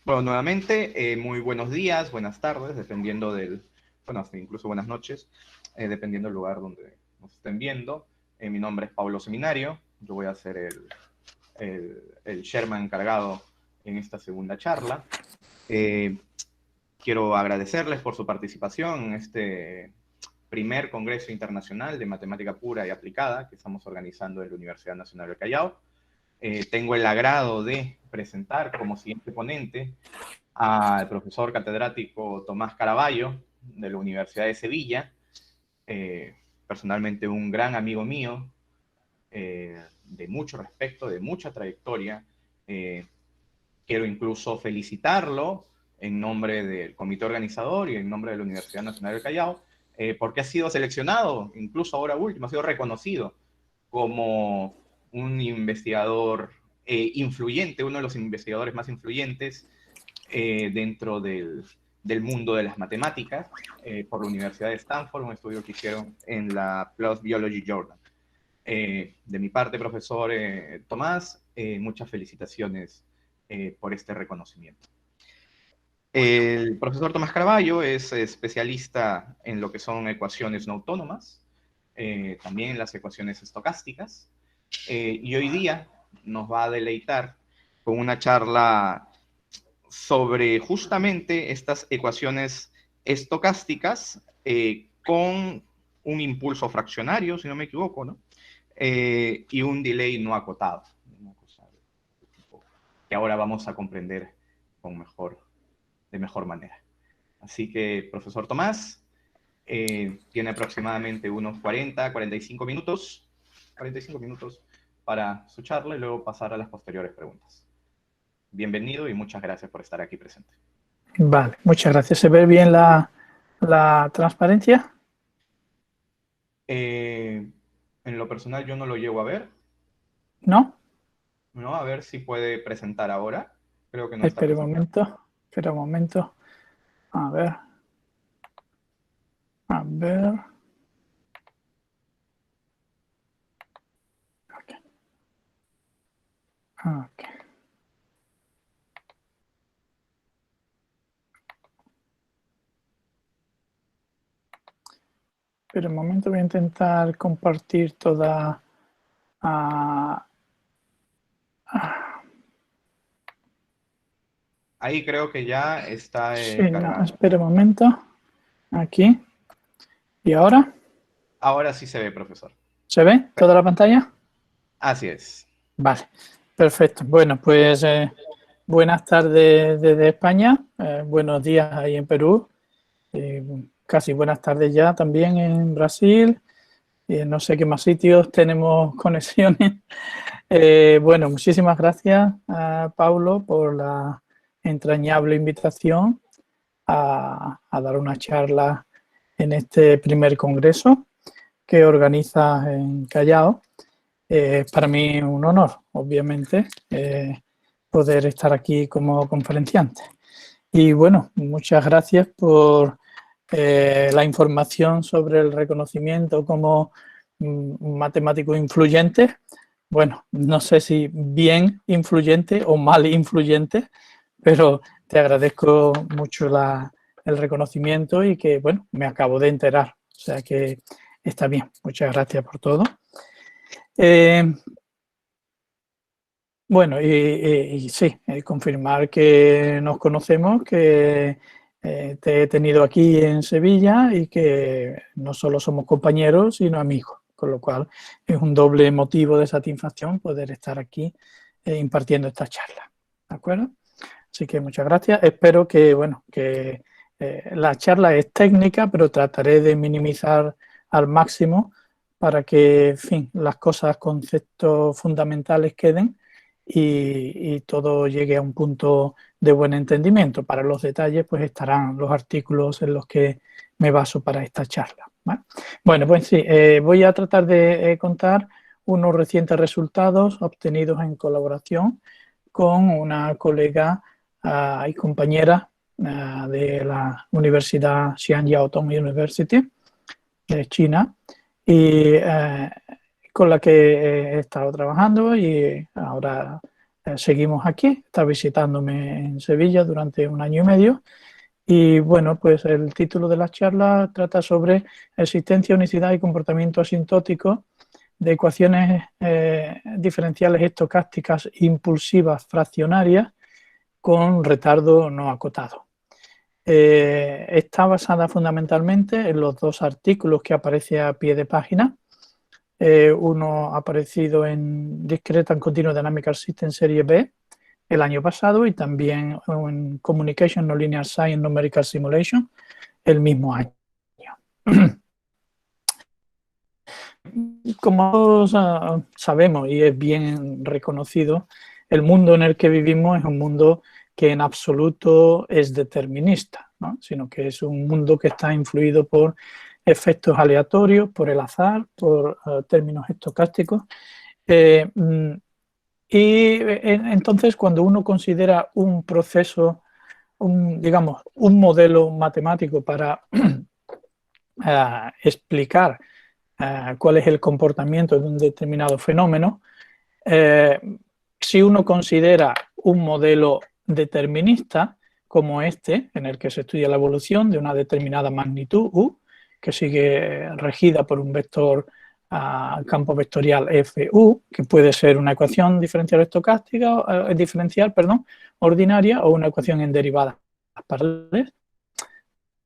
Bueno, nuevamente, muy buenos días, buenas tardes, dependiendo bueno, hasta incluso buenas noches, dependiendo del lugar donde nos estén viendo. Mi nombre es Pablo Seminario, yo voy a ser el Sherman encargado en esta segunda charla. Eh, Quiero agradecerles por su participación en este primer Congreso Internacional de Matemática Pura y Aplicada que estamos organizando en la Universidad Nacional del Callao. Tengo el agrado de presentar como siguiente ponente al profesor catedrático Tomás Caraballo, de la Universidad de Sevilla, personalmente un gran amigo mío, de mucho respeto, de mucha trayectoria. Quiero incluso felicitarlo en nombre del comité organizador y en nombre de la Universidad Nacional del Callao, porque ha sido seleccionado, incluso ahora último, ha sido reconocido como un investigador influyente, uno de los investigadores más influyentes dentro del mundo de las matemáticas por la Universidad de Stanford, un estudio que hicieron en la PLOS Biology Journal. De mi parte, profesor Tomás, muchas felicitaciones por este reconocimiento. El profesor Tomás Caraballo es especialista en lo que son ecuaciones no autónomas, también en las ecuaciones estocásticas, y hoy día nos va a deleitar con una charla sobre justamente estas ecuaciones estocásticas con un impulso fraccionario, si no me equivoco, ¿no? Y un delay no acotado, una cosa de tipo que ahora vamos a comprender de mejor manera. Así que, profesor Tomás, tiene aproximadamente unos 45 minutos para su charla y luego pasar a las posteriores preguntas. Bienvenido y muchas gracias por estar aquí presente. Vale, muchas gracias. ¿Se ve bien la transparencia? En lo personal yo no lo llego a ver, ¿No? ¿no? A ver si puede presentar ahora. Creo que no está Espera un presentando. momento. Espera un momento. A ver. A ver. Ok. Ok. Espera un momento. Voy a intentar compartir toda... Ahí creo que ya está sí, no, cargando. espera un momento. Aquí. ¿Y ahora? Ahora sí se ve, profesor. ¿Se ve toda la pantalla? Así es. Vale. Perfecto. Bueno, pues buenas tardes desde España. Buenos días ahí en Perú. Casi buenas tardes ya también en Brasil. No sé qué más sitios tenemos conexiones. Bueno, muchísimas gracias a Paulo por la entrañable invitación a dar una charla en este primer congreso que organiza en Callao. Para mí un honor, obviamente, poder estar aquí como conferenciante. Y bueno, muchas gracias por la información sobre el reconocimiento como matemático influyente. Bueno, no sé si bien influyente o mal influyente, pero te agradezco mucho el reconocimiento y que, bueno, me acabo de enterar. O sea que está bien. Muchas gracias por todo. Bueno, y sí, confirmar que nos conocemos, que te he tenido aquí en Sevilla y que no solo somos compañeros, sino amigos, con lo cual es un doble motivo de satisfacción poder estar aquí impartiendo esta charla. ¿De acuerdo? Así que muchas gracias. Espero que, bueno, que la charla es técnica, pero trataré de minimizar al máximo para que, en fin, las cosas, conceptos fundamentales queden y todo llegue a un punto de buen entendimiento. Para los detalles, pues estarán los artículos en los que me baso para esta charla, ¿vale? Bueno, pues sí, voy a tratar de contar unos recientes resultados obtenidos en colaboración con una colega y compañera de la Universidad Xi'an Jiaotong University de China y con la que he estado trabajando y ahora seguimos aquí, está visitándome en Sevilla durante 1 año y medio. Y bueno, pues el título de la charla trata sobre existencia, unicidad y comportamiento asintótico de ecuaciones diferenciales estocásticas impulsivas fraccionarias con retardo no acotado. Está basada fundamentalmente en los 2 artículos que aparece a pie de página. Uno ha aparecido en Discrete and Continuous Dynamical System Serie B el año pasado y también en Communication Nonlinear Science Numerical Simulation el mismo año. Como todos sabemos y es bien reconocido, el mundo en el que vivimos es un mundo que en absoluto es determinista, ¿no? Sino que es un mundo que está influido por efectos aleatorios, por el azar, por términos estocásticos. Y entonces cuando uno considera un proceso, digamos, un modelo matemático para explicar cuál es el comportamiento de un determinado fenómeno, si uno considera un modelo determinista como este, en el que se estudia la evolución de una determinada magnitud U, que sigue regida por un vector campo vectorial FU, que puede ser una ecuación diferencial estocástica, ordinaria, o una ecuación en derivadas paralelas.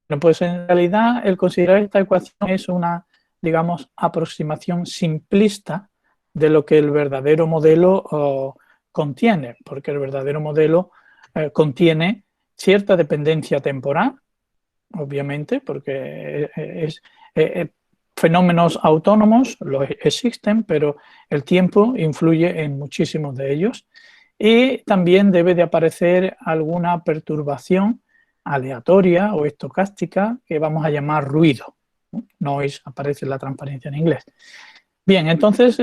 Bueno, pues en realidad el considerar esta ecuación es una, digamos, aproximación simplista de lo que el verdadero modelo contiene, porque el verdadero modelo contiene cierta dependencia temporal, obviamente, porque fenómenos autónomos los existen, pero el tiempo influye en muchísimos de ellos, y también debe de aparecer alguna perturbación aleatoria o estocástica que vamos a llamar ruido. Noise aparece en la transparencia en inglés. Bien, entonces,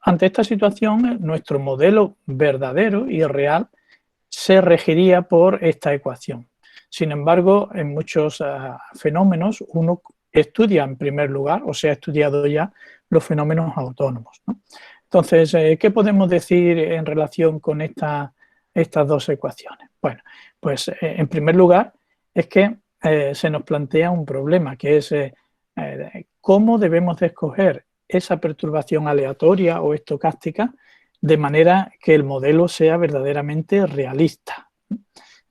ante esta situación, nuestro modelo verdadero y real se regiría por esta ecuación. Sin embargo, en muchos fenómenos uno estudia en primer lugar, o se ha estudiado ya, los fenómenos autónomos, ¿no? Entonces, ¿qué podemos decir en relación con estas 2 ecuaciones? Bueno, pues en primer lugar es que se nos plantea un problema, que es cómo debemos de escoger esa perturbación aleatoria o estocástica de manera que el modelo sea verdaderamente realista.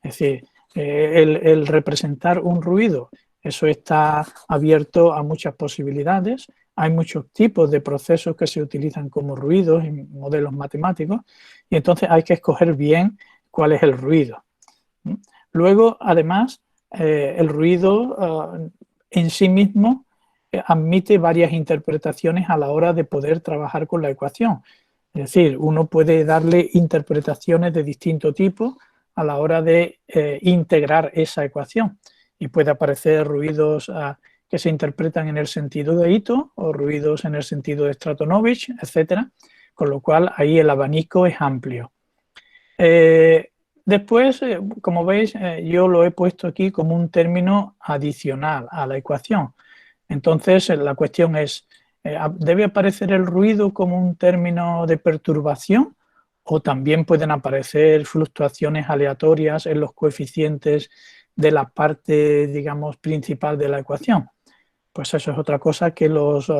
Es decir, el representar un ruido, eso está abierto a muchas posibilidades. Hay muchos tipos de procesos que se utilizan como ruidos en modelos matemáticos y entonces hay que escoger bien cuál es el ruido. Luego, además, el ruido en sí mismo admite varias interpretaciones a la hora de poder trabajar con la ecuación. Es decir, uno puede darle interpretaciones de distinto tipo a la hora de integrar esa ecuación y puede aparecer ruidos que se interpretan en el sentido de Ito o ruidos en el sentido de Stratonovich, etcétera, con lo cual ahí el abanico es amplio. Después, como veis, yo lo he puesto aquí como un término adicional a la ecuación. Entonces, la cuestión es, ¿debe aparecer el ruido como un término de perturbación o también pueden aparecer fluctuaciones aleatorias en los coeficientes de la parte, digamos, principal de la ecuación? Pues eso es otra cosa que los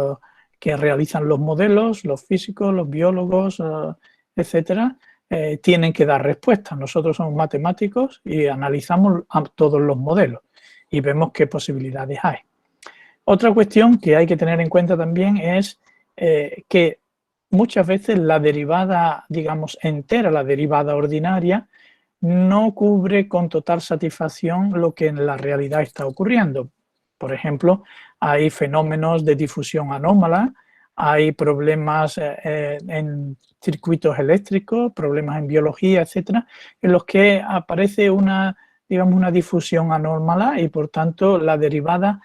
que realizan los modelos, los físicos, los biólogos, etcétera, tienen que dar respuestas. Nosotros somos matemáticos y analizamos todos los modelos y vemos qué posibilidades hay. Otra cuestión que hay que tener en cuenta también es que muchas veces la derivada, digamos, entera, la derivada ordinaria, no cubre con total satisfacción lo que en la realidad está ocurriendo. Por ejemplo, hay fenómenos de difusión anómala, hay problemas en circuitos eléctricos, problemas en biología, etcétera, en los que aparece una, digamos, una difusión anómala y por tanto la derivada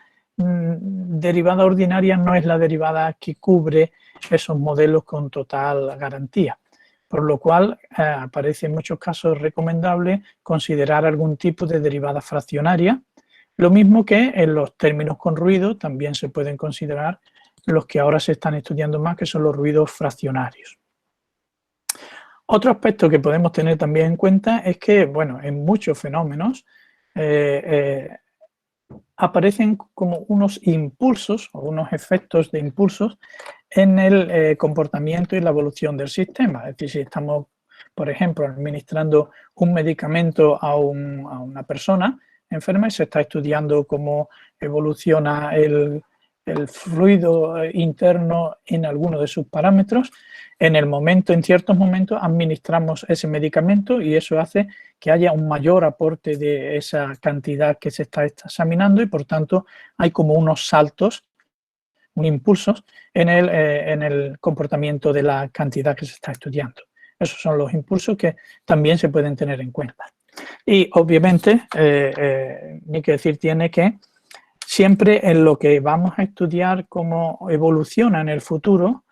ordinaria no es la derivada que cubre esos modelos con total garantía. Por lo cual parece en muchos casos recomendable considerar algún tipo de derivada fraccionaria, lo mismo que en los términos con ruido también se pueden considerar los que ahora se están estudiando más, que son los ruidos fraccionarios. Otro aspecto que podemos tener también en cuenta es que, bueno, en muchos fenómenos aparecen como unos impulsos o unos efectos de impulsos en el comportamiento y la evolución del sistema. Es decir, si estamos, por ejemplo, administrando un medicamento a una persona enferma y se está estudiando cómo evoluciona el fluido interno en alguno de sus parámetros, en ciertos momentos administramos ese medicamento y eso hace que haya un mayor aporte de esa cantidad que se está examinando y por tanto hay como unos saltos, unos impulsos en el comportamiento de la cantidad que se está estudiando. Esos son los impulsos que también se pueden tener en cuenta. Y obviamente, ni que decir tiene que siempre en lo que vamos a estudiar cómo evoluciona en el futuro,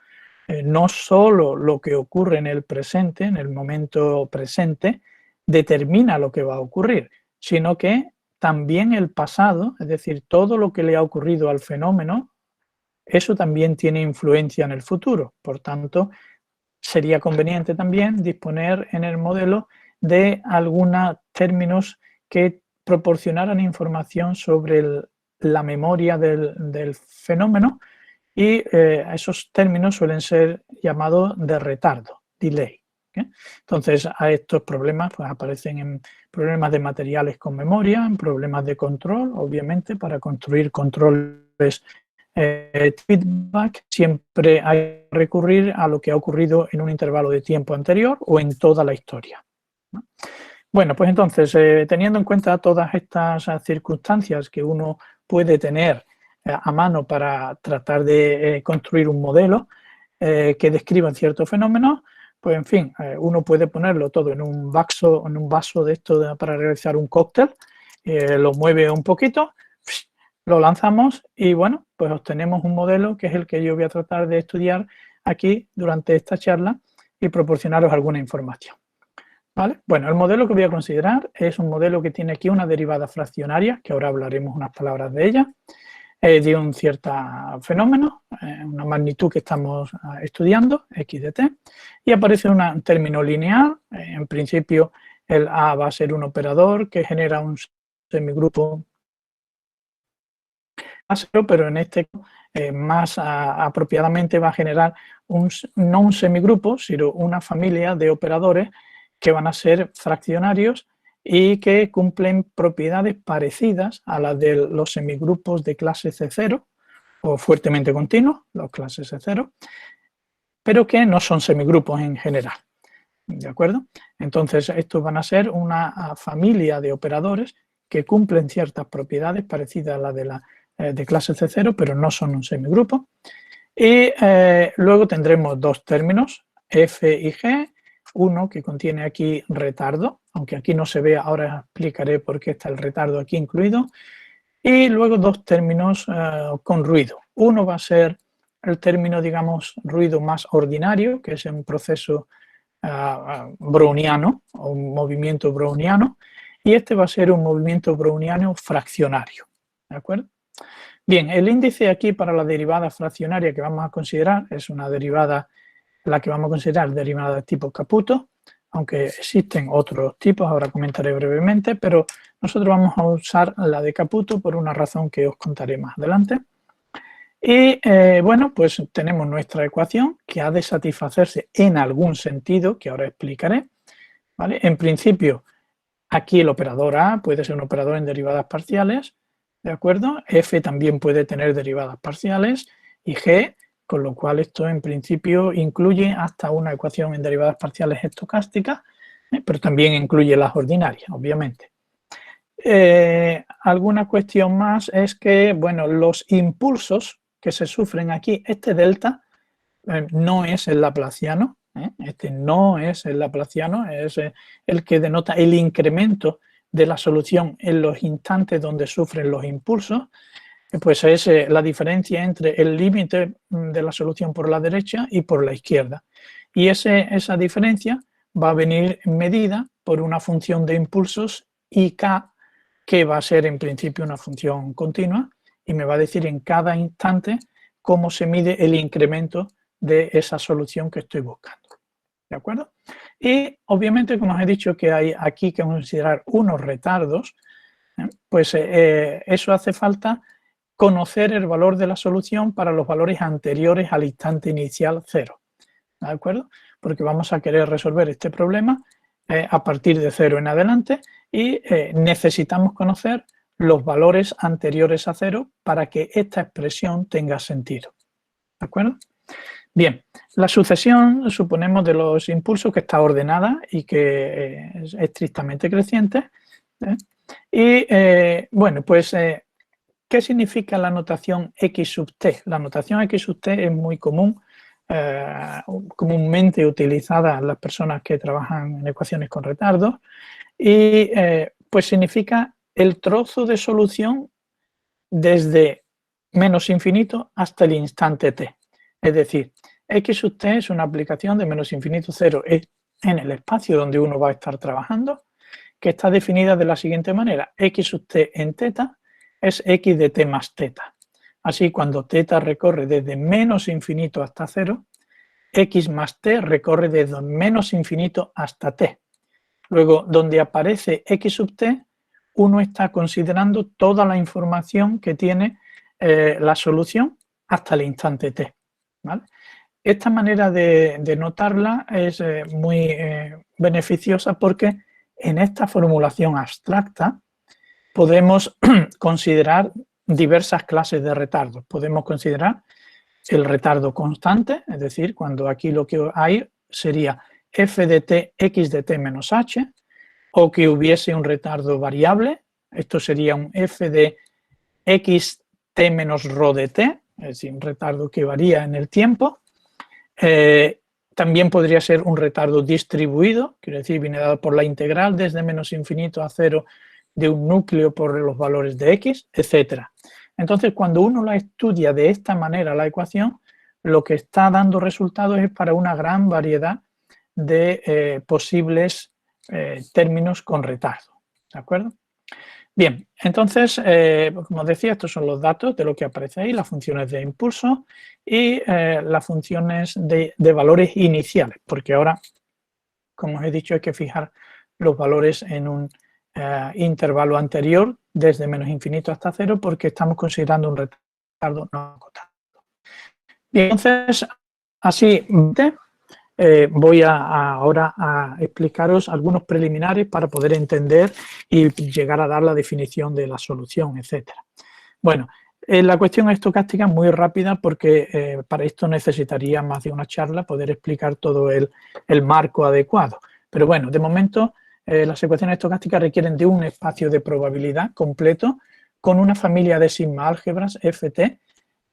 no solo lo que ocurre en el presente, en el momento presente, determina lo que va a ocurrir, sino que también el pasado, es decir, todo lo que le ha ocurrido al fenómeno, eso también tiene influencia en el futuro. Por tanto, sería conveniente también disponer en el modelo de algunos términos que proporcionaran información sobre la memoria del fenómeno y esos términos suelen ser llamados de retardo, delay. Entonces, a estos problemas pues, aparecen en problemas de materiales con memoria, en problemas de control, obviamente, para construir controles feedback, siempre hay que recurrir a lo que ha ocurrido en un intervalo de tiempo anterior o en toda la historia. Bueno, pues entonces, teniendo en cuenta todas estas circunstancias que uno puede tener a mano para tratar de construir un modelo que describa ciertos fenómenos, pues en fin, uno puede ponerlo todo en un vaso de esto para realizar un cóctel, lo mueve un poquito, lo lanzamos y bueno, pues obtenemos un modelo que es el que yo voy a tratar de estudiar aquí durante esta charla y proporcionaros alguna información. ¿Vale? Bueno, el modelo que voy a considerar es un modelo que tiene aquí una derivada fraccionaria, que ahora hablaremos unas palabras de ella, de un cierto fenómeno, una magnitud que estamos estudiando, x de t, y aparece un término lineal. En principio, el A va a ser un operador que genera un semigrupo, pero en este caso, más apropiadamente va a generar no un semigrupo, sino una familia de operadores que van a ser fraccionarios y que cumplen propiedades parecidas a las de los semigrupos de clase C0 o fuertemente continuos, los clases C0, pero que no son semigrupos en general. ¿De acuerdo? Entonces, estos van a ser una familia de operadores que cumplen ciertas propiedades parecidas a las de clase C0, pero no son un semigrupo. Y luego tendremos dos términos, F y G, uno que contiene aquí retardo, aunque aquí no se ve, ahora explicaré por qué está el retardo aquí incluido, y luego dos términos con ruido. Uno va a ser el término, digamos, ruido más ordinario, que es un proceso browniano, o un movimiento browniano, y este va a ser un movimiento browniano fraccionario. ¿De acuerdo? Bien, el índice aquí para la derivada fraccionaria que vamos a considerar es una derivada, la que vamos a considerar derivada de tipo Caputo, aunque existen otros tipos, ahora comentaré brevemente, pero nosotros vamos a usar la de Caputo por una razón que os contaré más adelante. Y bueno, pues tenemos nuestra ecuación que ha de satisfacerse en algún sentido, que ahora explicaré. ¿Vale? En principio, aquí el operador A puede ser un operador en derivadas parciales, ¿de acuerdo? F también puede tener derivadas parciales y G, con lo cual esto en principio incluye hasta una ecuación en derivadas parciales estocásticas, pero también incluye las ordinarias, obviamente. Alguna cuestión más es que, bueno, los impulsos que se sufren aquí, este delta no es el laplaciano, este no es el laplaciano, es el que denota el incremento de la solución en los instantes donde sufren los impulsos, pues es la diferencia entre el límite de la solución por la derecha y por la izquierda. Y esa diferencia va a venir medida por una función de impulsos IK, que va a ser en principio una función continua y me va a decir en cada instante cómo se mide el incremento de esa solución que estoy buscando. ¿De acuerdo? Y obviamente, como os he dicho, que hay aquí que considerar unos retardos, pues eso hace falta conocer el valor de la solución para los valores anteriores al instante inicial 0. ¿De acuerdo? Porque vamos a querer resolver este problema a partir de 0 en adelante y necesitamos conocer los valores anteriores a 0 para que esta expresión tenga sentido. ¿De acuerdo? Bien, la sucesión, suponemos, de los impulsos que está ordenada y que es estrictamente creciente. Bueno, pues, ¿qué significa la notación x sub t? La notación x sub t es muy común, comúnmente utilizada en las personas que trabajan en ecuaciones con retardos y pues significa el trozo de solución desde menos infinito hasta el instante t. Es decir, x sub t es una aplicación de menos infinito 0 en el espacio donde uno va a estar trabajando, que está definida de la siguiente manera: x sub t en teta es x de t más teta. Así, cuando teta recorre desde menos infinito hasta 0, x más t recorre desde menos infinito hasta t. Luego, donde aparece x sub t, uno está considerando toda la información que tiene la solución hasta el instante t. ¿Vale? Esta manera de notarla es muy beneficiosa porque en esta formulación abstracta podemos considerar diversas clases de retardos. Podemos considerar el retardo constante, es decir, cuando aquí lo que hay sería f de t, x de t menos h, o que hubiese un retardo variable, esto sería un f de x t menos rho de t, es decir, un retardo que varía en el tiempo. También podría ser un retardo distribuido, quiere decir, viene dado por la integral desde menos infinito a 0 de un núcleo por los valores de x, etc. Entonces, cuando uno la estudia de esta manera la ecuación, lo que está dando resultados es para una gran variedad de posibles términos con retardo. ¿De acuerdo? Bien, entonces, como decía, estos son los datos de lo que aparece ahí, las funciones de impulso y las funciones de valores iniciales, porque ahora, como os he dicho, hay que fijar los valores en un intervalo anterior, desde menos infinito hasta 0, porque estamos considerando un retardo no acotado. Bien, entonces, así voy ahora a explicaros algunos preliminares para poder entender y llegar a dar la definición de la solución, etc. Bueno, la cuestión estocástica es muy rápida porque para esto necesitaría más de una charla poder explicar todo el marco adecuado. Pero bueno, de momento las ecuaciones estocásticas requieren de un espacio de probabilidad completo con una familia de sigma álgebras ft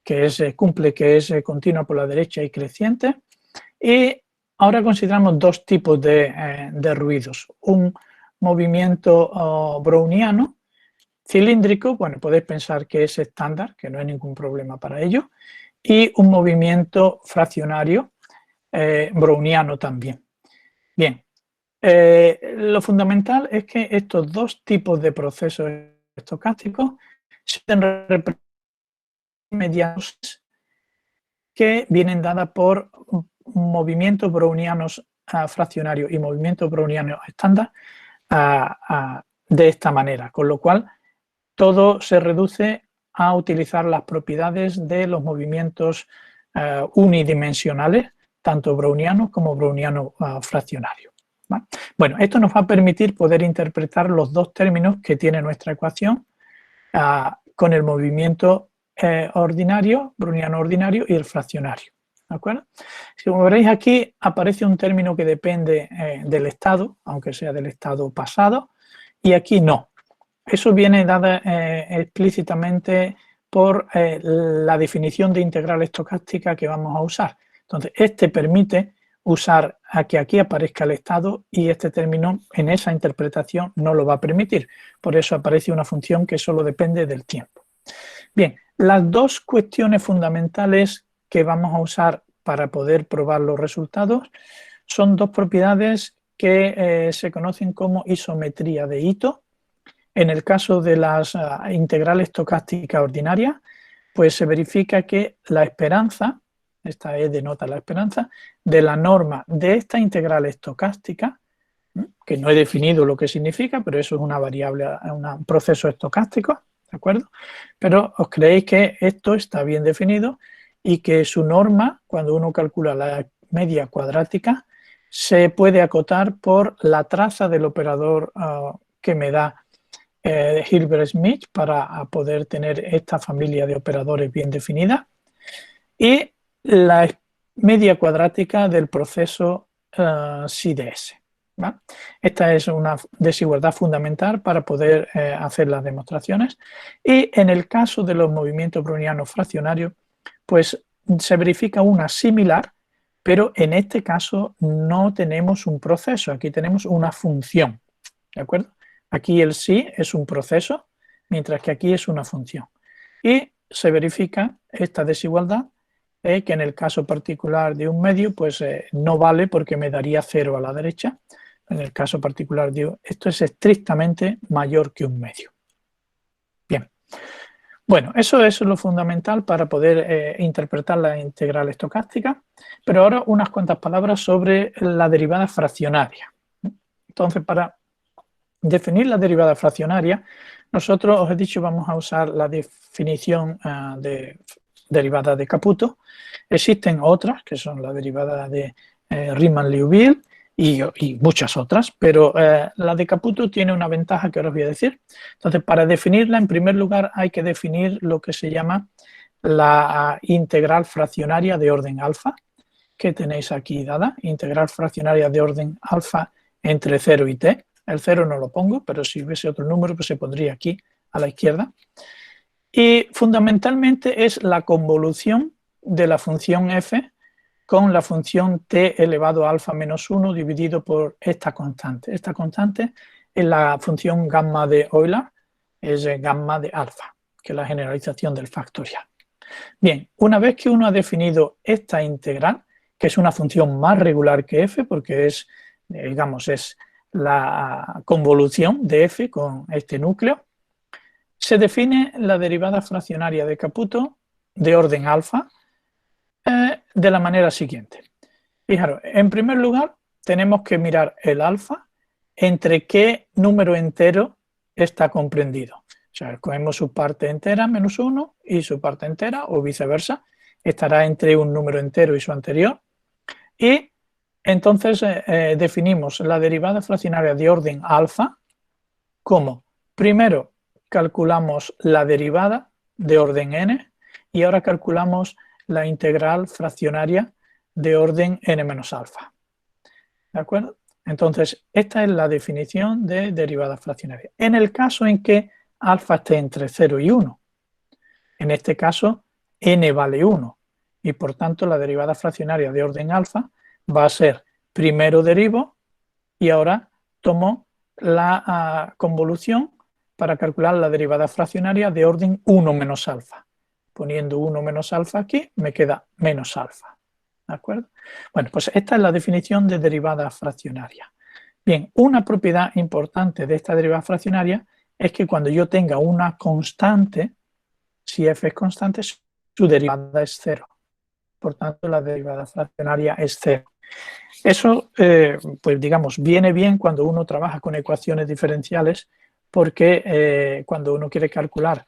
que es continua por la derecha y creciente. Y ahora consideramos dos tipos de ruidos. Un movimiento browniano cilíndrico, bueno, podéis pensar que es estándar, que no hay ningún problema para ello, y un movimiento fraccionario browniano también. Bien, lo fundamental es que estos dos tipos de procesos estocásticos se representan mediante que vienen dadas por movimientos brownianos fraccionarios y movimientos brownianos estándar de esta manera, con lo cual todo se reduce a utilizar las propiedades de los movimientos unidimensionales, tanto brownianos como browniano fraccionario. ¿Vale? Bueno, esto nos va a permitir poder interpretar los dos términos que tiene nuestra ecuación con el movimiento ordinario, browniano ordinario y el fraccionario. ¿De acuerdo? Si como veréis aquí aparece un término que depende del estado, aunque sea del estado pasado, y aquí no. Eso viene dado explícitamente por la definición de integral estocástica que vamos a usar. Entonces, este permite usar a que aquí aparezca el estado y este término en esa interpretación no lo va a permitir. Por eso aparece una función que solo depende del tiempo. Bien, las dos cuestiones fundamentales que vamos a usar para poder probar los resultados son dos propiedades que se conocen como isometría de Ito. En el caso de las integrales estocásticas ordinarias, pues se verifica que la esperanza esta E denota la esperanza, de la norma de esta integral estocástica, que no he definido lo que significa, pero eso es una variable, un proceso estocástico, ¿de acuerdo? Pero os creéis que esto está bien definido y que su norma, cuando uno calcula la media cuadrática, se puede acotar por la traza del operador que me da Hilbert-Smith para poder tener esta familia de operadores bien definida, y la media cuadrática del proceso psi-ds. ¿Vale? Esta es una desigualdad fundamental para poder hacer las demostraciones, y en el caso de los movimientos brownianos fraccionarios, pues se verifica una similar, pero en este caso no tenemos un proceso, aquí tenemos una función, ¿de acuerdo? Aquí el psi es un proceso, mientras que aquí es una función. Y se verifica esta desigualdad, que en el caso particular de un medio, pues no vale porque me daría 0 a la derecha. En el caso particular de esto es estrictamente mayor que un medio. Bien. Bueno, eso es lo fundamental para poder interpretar la integral estocástica, pero ahora unas cuantas palabras sobre la derivada fraccionaria. Entonces, para definir la derivada fraccionaria, nosotros, os he dicho, vamos a usar la definición de derivada de Caputo. Existen otras, que son la derivada de Riemann-Liouville y muchas otras, pero la de Caputo tiene una ventaja que ahora os voy a decir. Entonces, para definirla, en primer lugar, hay que definir lo que se llama la integral fraccionaria de orden alfa, que tenéis aquí dada, integral fraccionaria de orden alfa entre 0 y t. El 0 no lo pongo, pero si hubiese otro número, pues se pondría aquí a la izquierda. Y fundamentalmente es la convolución de la función f con la función t elevado a alfa menos 1 dividido por esta constante. Esta constante es la función gamma de Euler, es gamma de alfa, que es la generalización del factorial. Bien, una vez que uno ha definido esta integral, que es una función más regular que f, porque es, digamos, es la convolución de f con este núcleo, se define la derivada fraccionaria de Caputo de orden alfa de la manera siguiente. Fijaros, en primer lugar tenemos que mirar el alfa entre qué número entero está comprendido. O sea, escogemos su parte entera menos 1 y su parte entera, o viceversa, estará entre un número entero y su anterior. Y entonces definimos la derivada fraccionaria de orden alfa como, primero calculamos la derivada de orden n y ahora calculamos la integral fraccionaria de orden n menos alfa. ¿De acuerdo? Entonces, esta es la definición de derivada fraccionaria. En el caso en que alfa esté entre 0 y 1, en este caso n vale 1 y por tanto la derivada fraccionaria de orden alfa va a ser primero derivo y ahora tomo la convolución para calcular la derivada fraccionaria de orden 1 menos alfa. Poniendo 1 menos alfa aquí, me queda menos alfa. ¿De acuerdo? Bueno, pues esta es la definición de derivada fraccionaria. Bien, una propiedad importante de esta derivada fraccionaria es que cuando yo tenga una constante, si f es constante, su derivada es 0. Por tanto, la derivada fraccionaria es 0. Eso, pues digamos, viene bien cuando uno trabaja con ecuaciones diferenciales, porque cuando uno quiere calcular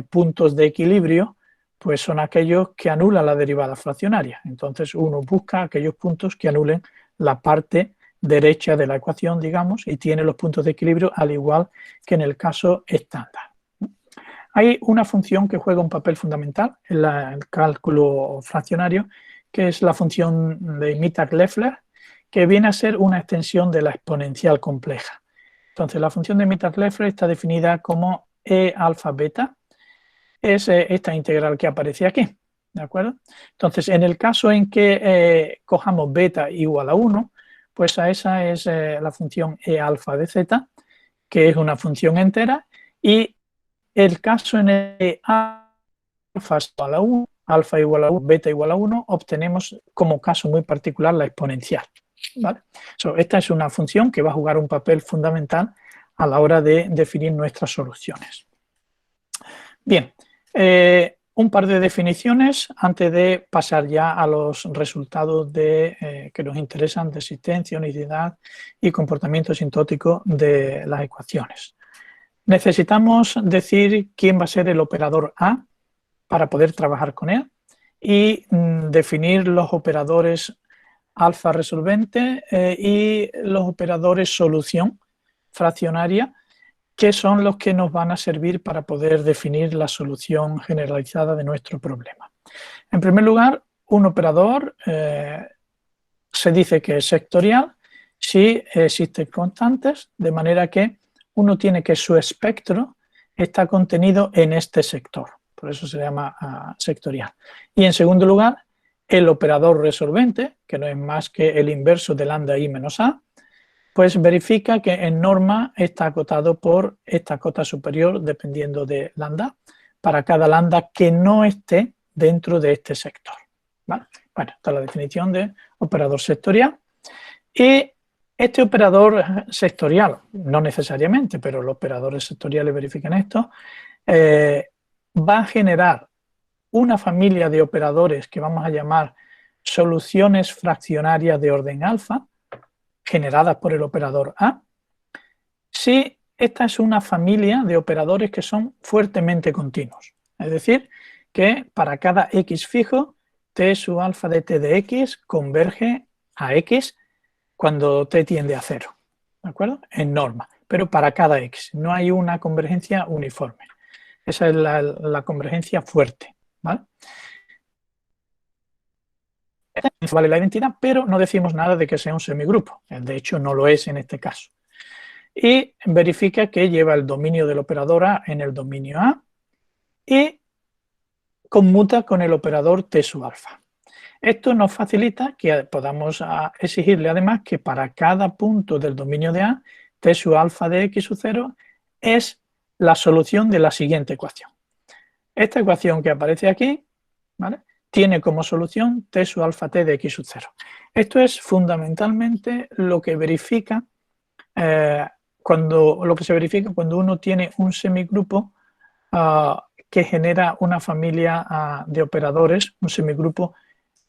puntos de equilibrio, pues son aquellos que anulan la derivada fraccionaria. Entonces uno busca aquellos puntos que anulen la parte derecha de la ecuación, digamos, y tiene los puntos de equilibrio al igual que en el caso estándar. Hay una función que juega un papel fundamental en el cálculo fraccionario, que es la función de Mittag-Leffler, que viene a ser una extensión de la exponencial compleja. Entonces, la función de Mittag-Leffler está definida como E alfa beta, es esta integral que aparece aquí, ¿de acuerdo? Entonces, en el caso en que cojamos beta igual a 1, pues a esa es la función E alfa de z, que es una función entera, y el caso en el que alfa igual a 1, alfa igual a 1, beta igual a 1, obtenemos como caso muy particular la exponencial, ¿vale? Esta es una función que va a jugar un papel fundamental a la hora de definir nuestras soluciones. Bien, un par de definiciones antes de pasar ya a los resultados que nos interesan de existencia, unicidad y comportamiento asintótico de las ecuaciones. Necesitamos decir quién va a ser el operador A para poder trabajar con él y definir los operadores alfa resolvente y los operadores solución fraccionaria, que son los que nos van a servir para poder definir la solución generalizada de nuestro problema. En primer lugar, un operador se dice que es sectorial si existen constantes, de manera que uno tiene que su espectro está contenido en este sector, por eso se llama sectorial. Y en segundo lugar, el operador resolvente, que no es más que el inverso de lambda i menos a, pues verifica que en norma está acotado por esta cota superior dependiendo de lambda, para cada lambda que no esté dentro de este sector. ¿Vale? Bueno, esta es la definición de operador sectorial. Y este operador sectorial, no necesariamente, pero los operadores sectoriales verifican esto, va a generar una familia de operadores que vamos a llamar soluciones fraccionarias de orden alfa, generadas por el operador A, si esta es una familia de operadores que son fuertemente continuos. Es decir, que para cada x fijo, t sub alfa de t de x converge a x cuando t tiende a 0. ¿De acuerdo? En norma, pero para cada x. No hay una convergencia uniforme. Esa es la convergencia fuerte. ¿Vale? Vale la identidad, pero no decimos nada de que sea un semigrupo. De hecho, no lo es en este caso. Y verifica que lleva el dominio del operador A en el dominio A y conmuta con el operador T sub alfa. Esto nos facilita que podamos exigirle además que para cada punto del dominio de A, T sub alfa de x sub 0 es la solución de la siguiente ecuación. Esta ecuación que aparece aquí, ¿vale?, tiene como solución t sub alfa t de x sub 0. Esto es fundamentalmente lo que verifica cuando uno tiene un semigrupo que genera una familia de operadores, un semigrupo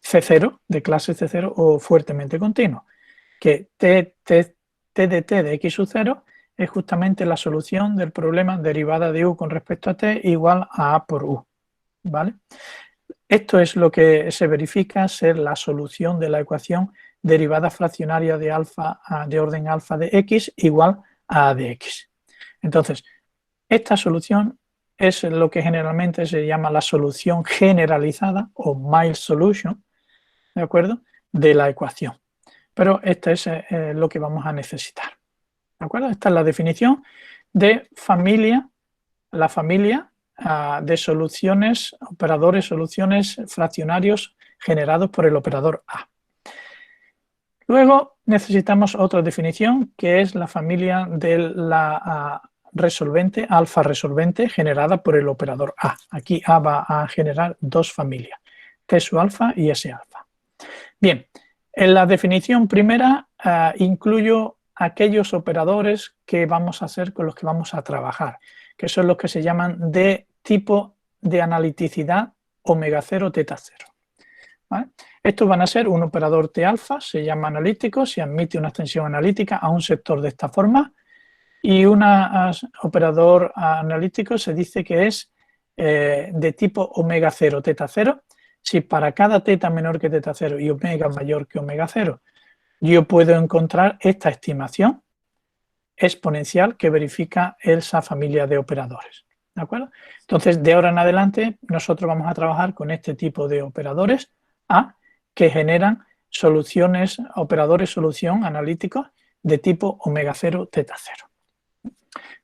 C0, de clase C0 o fuertemente continuo, que t de t de x sub 0 es justamente la solución del problema derivada de u con respecto a t igual a a por u, ¿vale? Esto es lo que se verifica ser la solución de la ecuación derivada fraccionaria de alfa de orden alfa de x igual a de x. Entonces, esta solución es lo que generalmente se llama la solución generalizada o mild solution, ¿de acuerdo?, de la ecuación. Pero esta es lo que vamos a necesitar, ¿de acuerdo? Esta es la definición de familia, la familia de soluciones, operadores, soluciones fraccionarios generados por el operador A. Luego necesitamos otra definición que es la familia de la resolvente, alfa resolvente, generada por el operador A. Aquí A va a generar dos familias, T sub alfa y S alfa. Bien, en la definición primera incluyo aquellos operadores que vamos a hacer con los que vamos a trabajar, que son los que se llaman de tipo de analiticidad omega 0 teta 0. ¿Vale? Estos van a ser un operador T alfa, se llama analítico, si admite una extensión analítica a un sector de esta forma, y un operador analítico se dice que es de tipo omega 0 teta 0, si para cada teta menor que teta 0 y omega mayor que omega 0 yo puedo encontrar esta estimación exponencial que verifica esa familia de operadores, ¿de acuerdo? Entonces, de ahora en adelante, nosotros vamos a trabajar con este tipo de operadores A que generan soluciones, operadores solución analíticos de tipo omega 0 teta 0.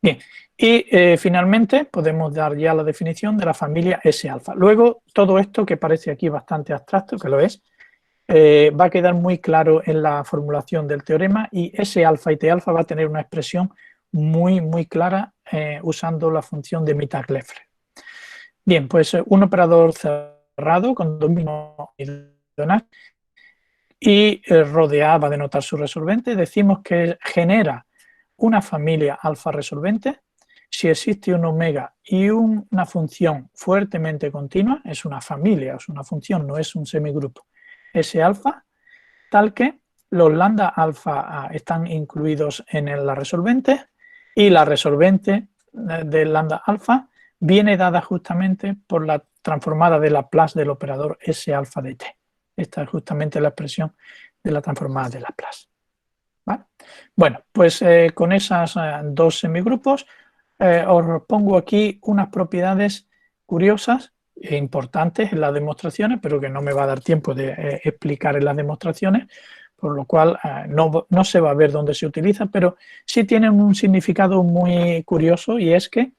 Bien, y finalmente podemos dar ya la definición de la familia S alfa. Luego, todo esto que parece aquí bastante abstracto, que lo es, va a quedar muy claro en la formulación del teorema y S alfa y T alfa va a tener una expresión muy clara usando la función de Mittag-Leffler. Bien, pues un operador cerrado con dominio y rho de A va a denotar su resolvente. Decimos que genera una familia alfa resolvente si existe un omega y una función fuertemente continua, es una familia, es una función, no es un semigrupo, S alfa, tal que los lambda alfa están incluidos en la resolvente y la resolvente del lambda alfa viene dada justamente por la transformada de Laplace del operador S alfa de t. Esta es justamente la expresión de la transformada de Laplace. ¿Vale? Bueno, pues con esas dos semigrupos os pongo aquí unas propiedades curiosas e importantes en las demostraciones, pero que no me va a dar tiempo de explicar en las demostraciones, por lo cual no se va a ver dónde se utiliza, pero sí tienen un significado muy curioso, y es que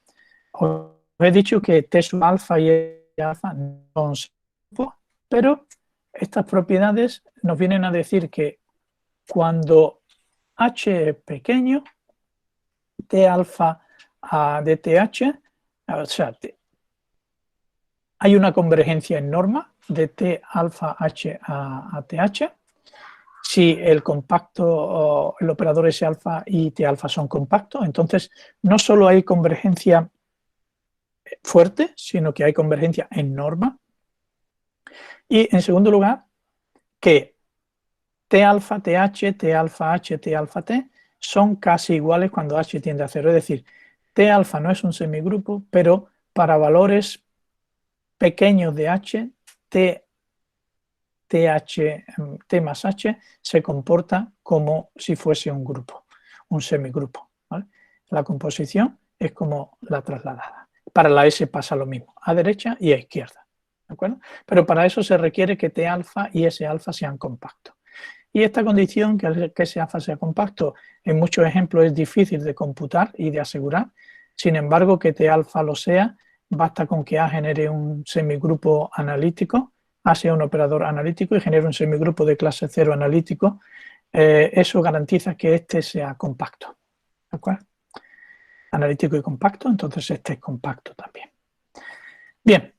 os he dicho que T sub alfa y E alfa no son semigrupo, pero estas propiedades nos vienen a decir que cuando H es pequeño, T alfa de TH, o sea, hay una convergencia en norma de T alfa H a TH. Si el compacto, el operador S alfa y T alfa son compactos, entonces no solo hay convergencia fuerte, sino que hay convergencia en norma. Y en segundo lugar, que T alfa TH, T alfa H, T alfa T son casi iguales cuando H tiende a cero. Es decir, T alfa no es un semigrupo, pero para valores pequeños de H, T más H se comporta como si fuese un grupo, un semigrupo. ¿Vale? La composición es como la trasladada. Para la S pasa lo mismo, a derecha y a izquierda. ¿De acuerdo? Pero para eso se requiere que T alfa y S alfa sean compactos. Y esta condición, que S alfa sea compacto, en muchos ejemplos es difícil de computar y de asegurar. Sin embargo, que T alfa lo sea, basta con que A genere un semigrupo analítico, A sea un operador analítico y genere un semigrupo de clase 0 analítico. Eso garantiza que este sea compacto. ¿De acuerdo? Analítico y compacto, entonces este es compacto también. Bien,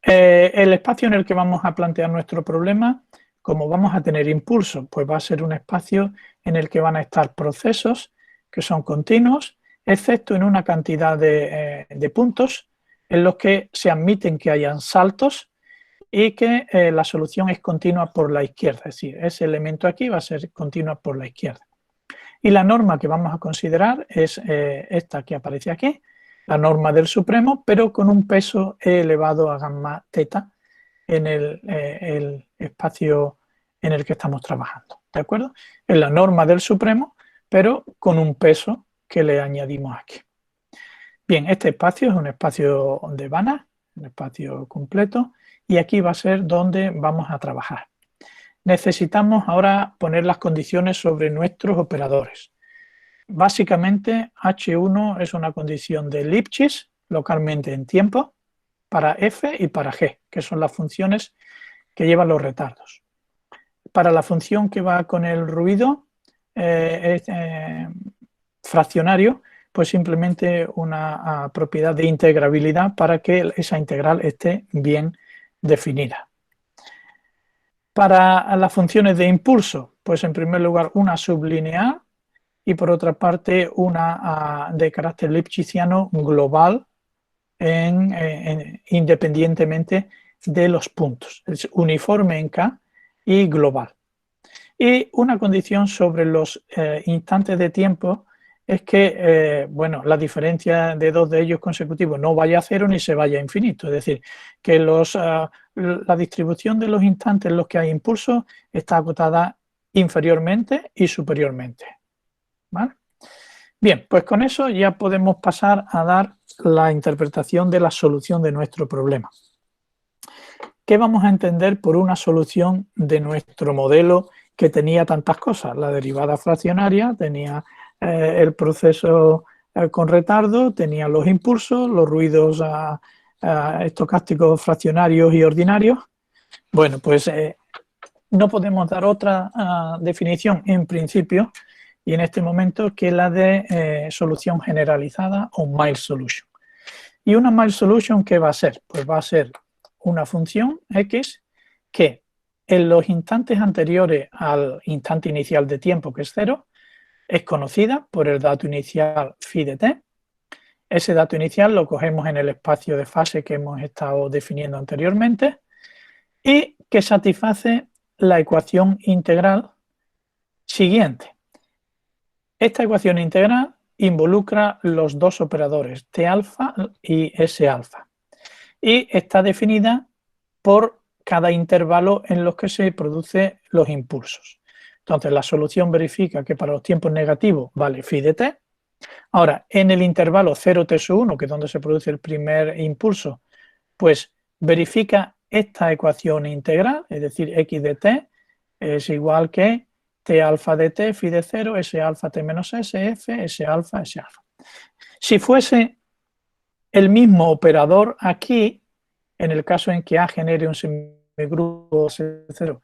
el espacio en el que vamos a plantear nuestro problema, como vamos a tener impulso, pues va a ser un espacio en el que van a estar procesos que son continuos, excepto en una cantidad de puntos en los que se admiten que hayan saltos y que la solución es continua por la izquierda, es decir, ese elemento aquí va a ser continua por la izquierda. Y la norma que vamos a considerar es esta que aparece aquí, la norma del supremo, pero con un peso e elevado a gamma teta en el espacio en el que estamos trabajando, ¿de acuerdo? Es la norma del supremo, pero con un peso que le añadimos aquí. Bien, este espacio es un espacio de Banach, un espacio completo, y aquí va a ser donde vamos a trabajar. Necesitamos ahora poner las condiciones sobre nuestros operadores. Básicamente, H1 es una condición de Lipschitz, localmente en tiempo, para F y para G, que son las funciones que llevan los retardos. Para la función que va con el ruido fraccionario, pues simplemente una propiedad de integrabilidad para que esa integral esté bien definida. Para las funciones de impulso, pues en primer lugar una sublineal y por otra parte una de carácter lipschitziano global independientemente de los puntos. Es uniforme en K y global. Y una condición sobre los instantes de tiempo es que, bueno, la diferencia de dos de ellos consecutivos no vaya a cero ni se vaya a infinito. Es decir, que la distribución de los instantes en los que hay impulso está acotada inferiormente y superiormente. ¿Vale? Bien, pues con eso ya podemos pasar a dar la interpretación de la solución de nuestro problema. ¿Qué vamos a entender por una solución de nuestro modelo que tenía tantas cosas? La derivada fraccionaria, tenía el proceso con retardo, tenía los impulsos, los ruidos estocásticos fraccionarios y ordinarios. Bueno, pues no podemos dar otra definición en principio y en este momento que la de solución generalizada o mild solution. ¿Y una mild solution qué va a ser? Pues va a ser una función x que en los instantes anteriores al instante inicial de tiempo, que es 0, es conocida por el dato inicial phi de t, Ese dato inicial lo cogemos en el espacio de fase que hemos estado definiendo anteriormente y que satisface la ecuación integral siguiente. Esta ecuación integral involucra los dos operadores T alfa y S alfa y está definida por cada intervalo en los que se producen los impulsos. Entonces la solución verifica que para los tiempos negativos vale phi de t. Ahora, en el intervalo 0t-1, que es donde se produce el primer impulso, pues verifica esta ecuación integral, es decir, x de t es igual que t alfa de t, phi de 0, s alfa t menos s, f, s alfa, s alfa. Si fuese el mismo operador aquí, en el caso en que A genere un semigrupo S0,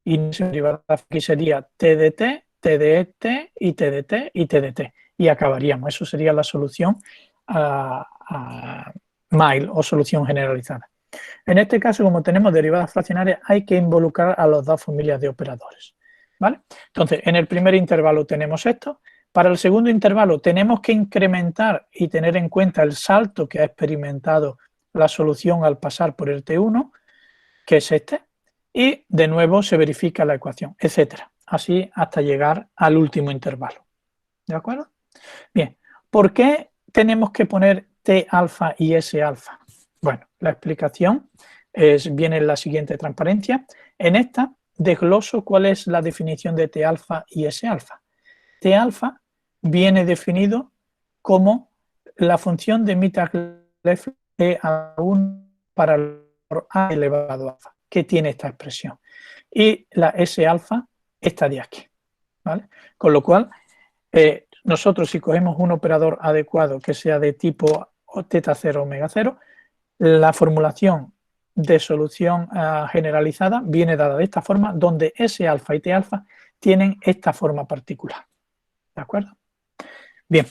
y aquí sería T de T, T de T, y T de T, y T de T. Y acabaríamos. Eso sería la solución a Mile o solución generalizada. En este caso, como tenemos derivadas fraccionarias, hay que involucrar a las dos familias de operadores, ¿vale? Entonces, en el primer intervalo tenemos esto. Para el segundo intervalo tenemos que incrementar y tener en cuenta el salto que ha experimentado la solución al pasar por el T1, que es este, y de nuevo se verifica la ecuación, etcétera. Así hasta llegar al último intervalo. ¿De acuerdo? Bien, ¿por qué tenemos que poner T alfa y S alfa? Bueno, la explicación viene en la siguiente transparencia. En esta desgloso cuál es la definición de T alfa y S alfa. T alfa viene definido como la función de Mittag-Leffler E1 para el A elevado a alfa, que tiene esta expresión. Y la S alfa está de aquí, ¿vale? Con lo cual, nosotros si cogemos un operador adecuado que sea de tipo teta 0, omega 0, la formulación de solución generalizada viene dada de esta forma, donde S alfa y T alfa tienen esta forma particular. ¿De acuerdo? Bien.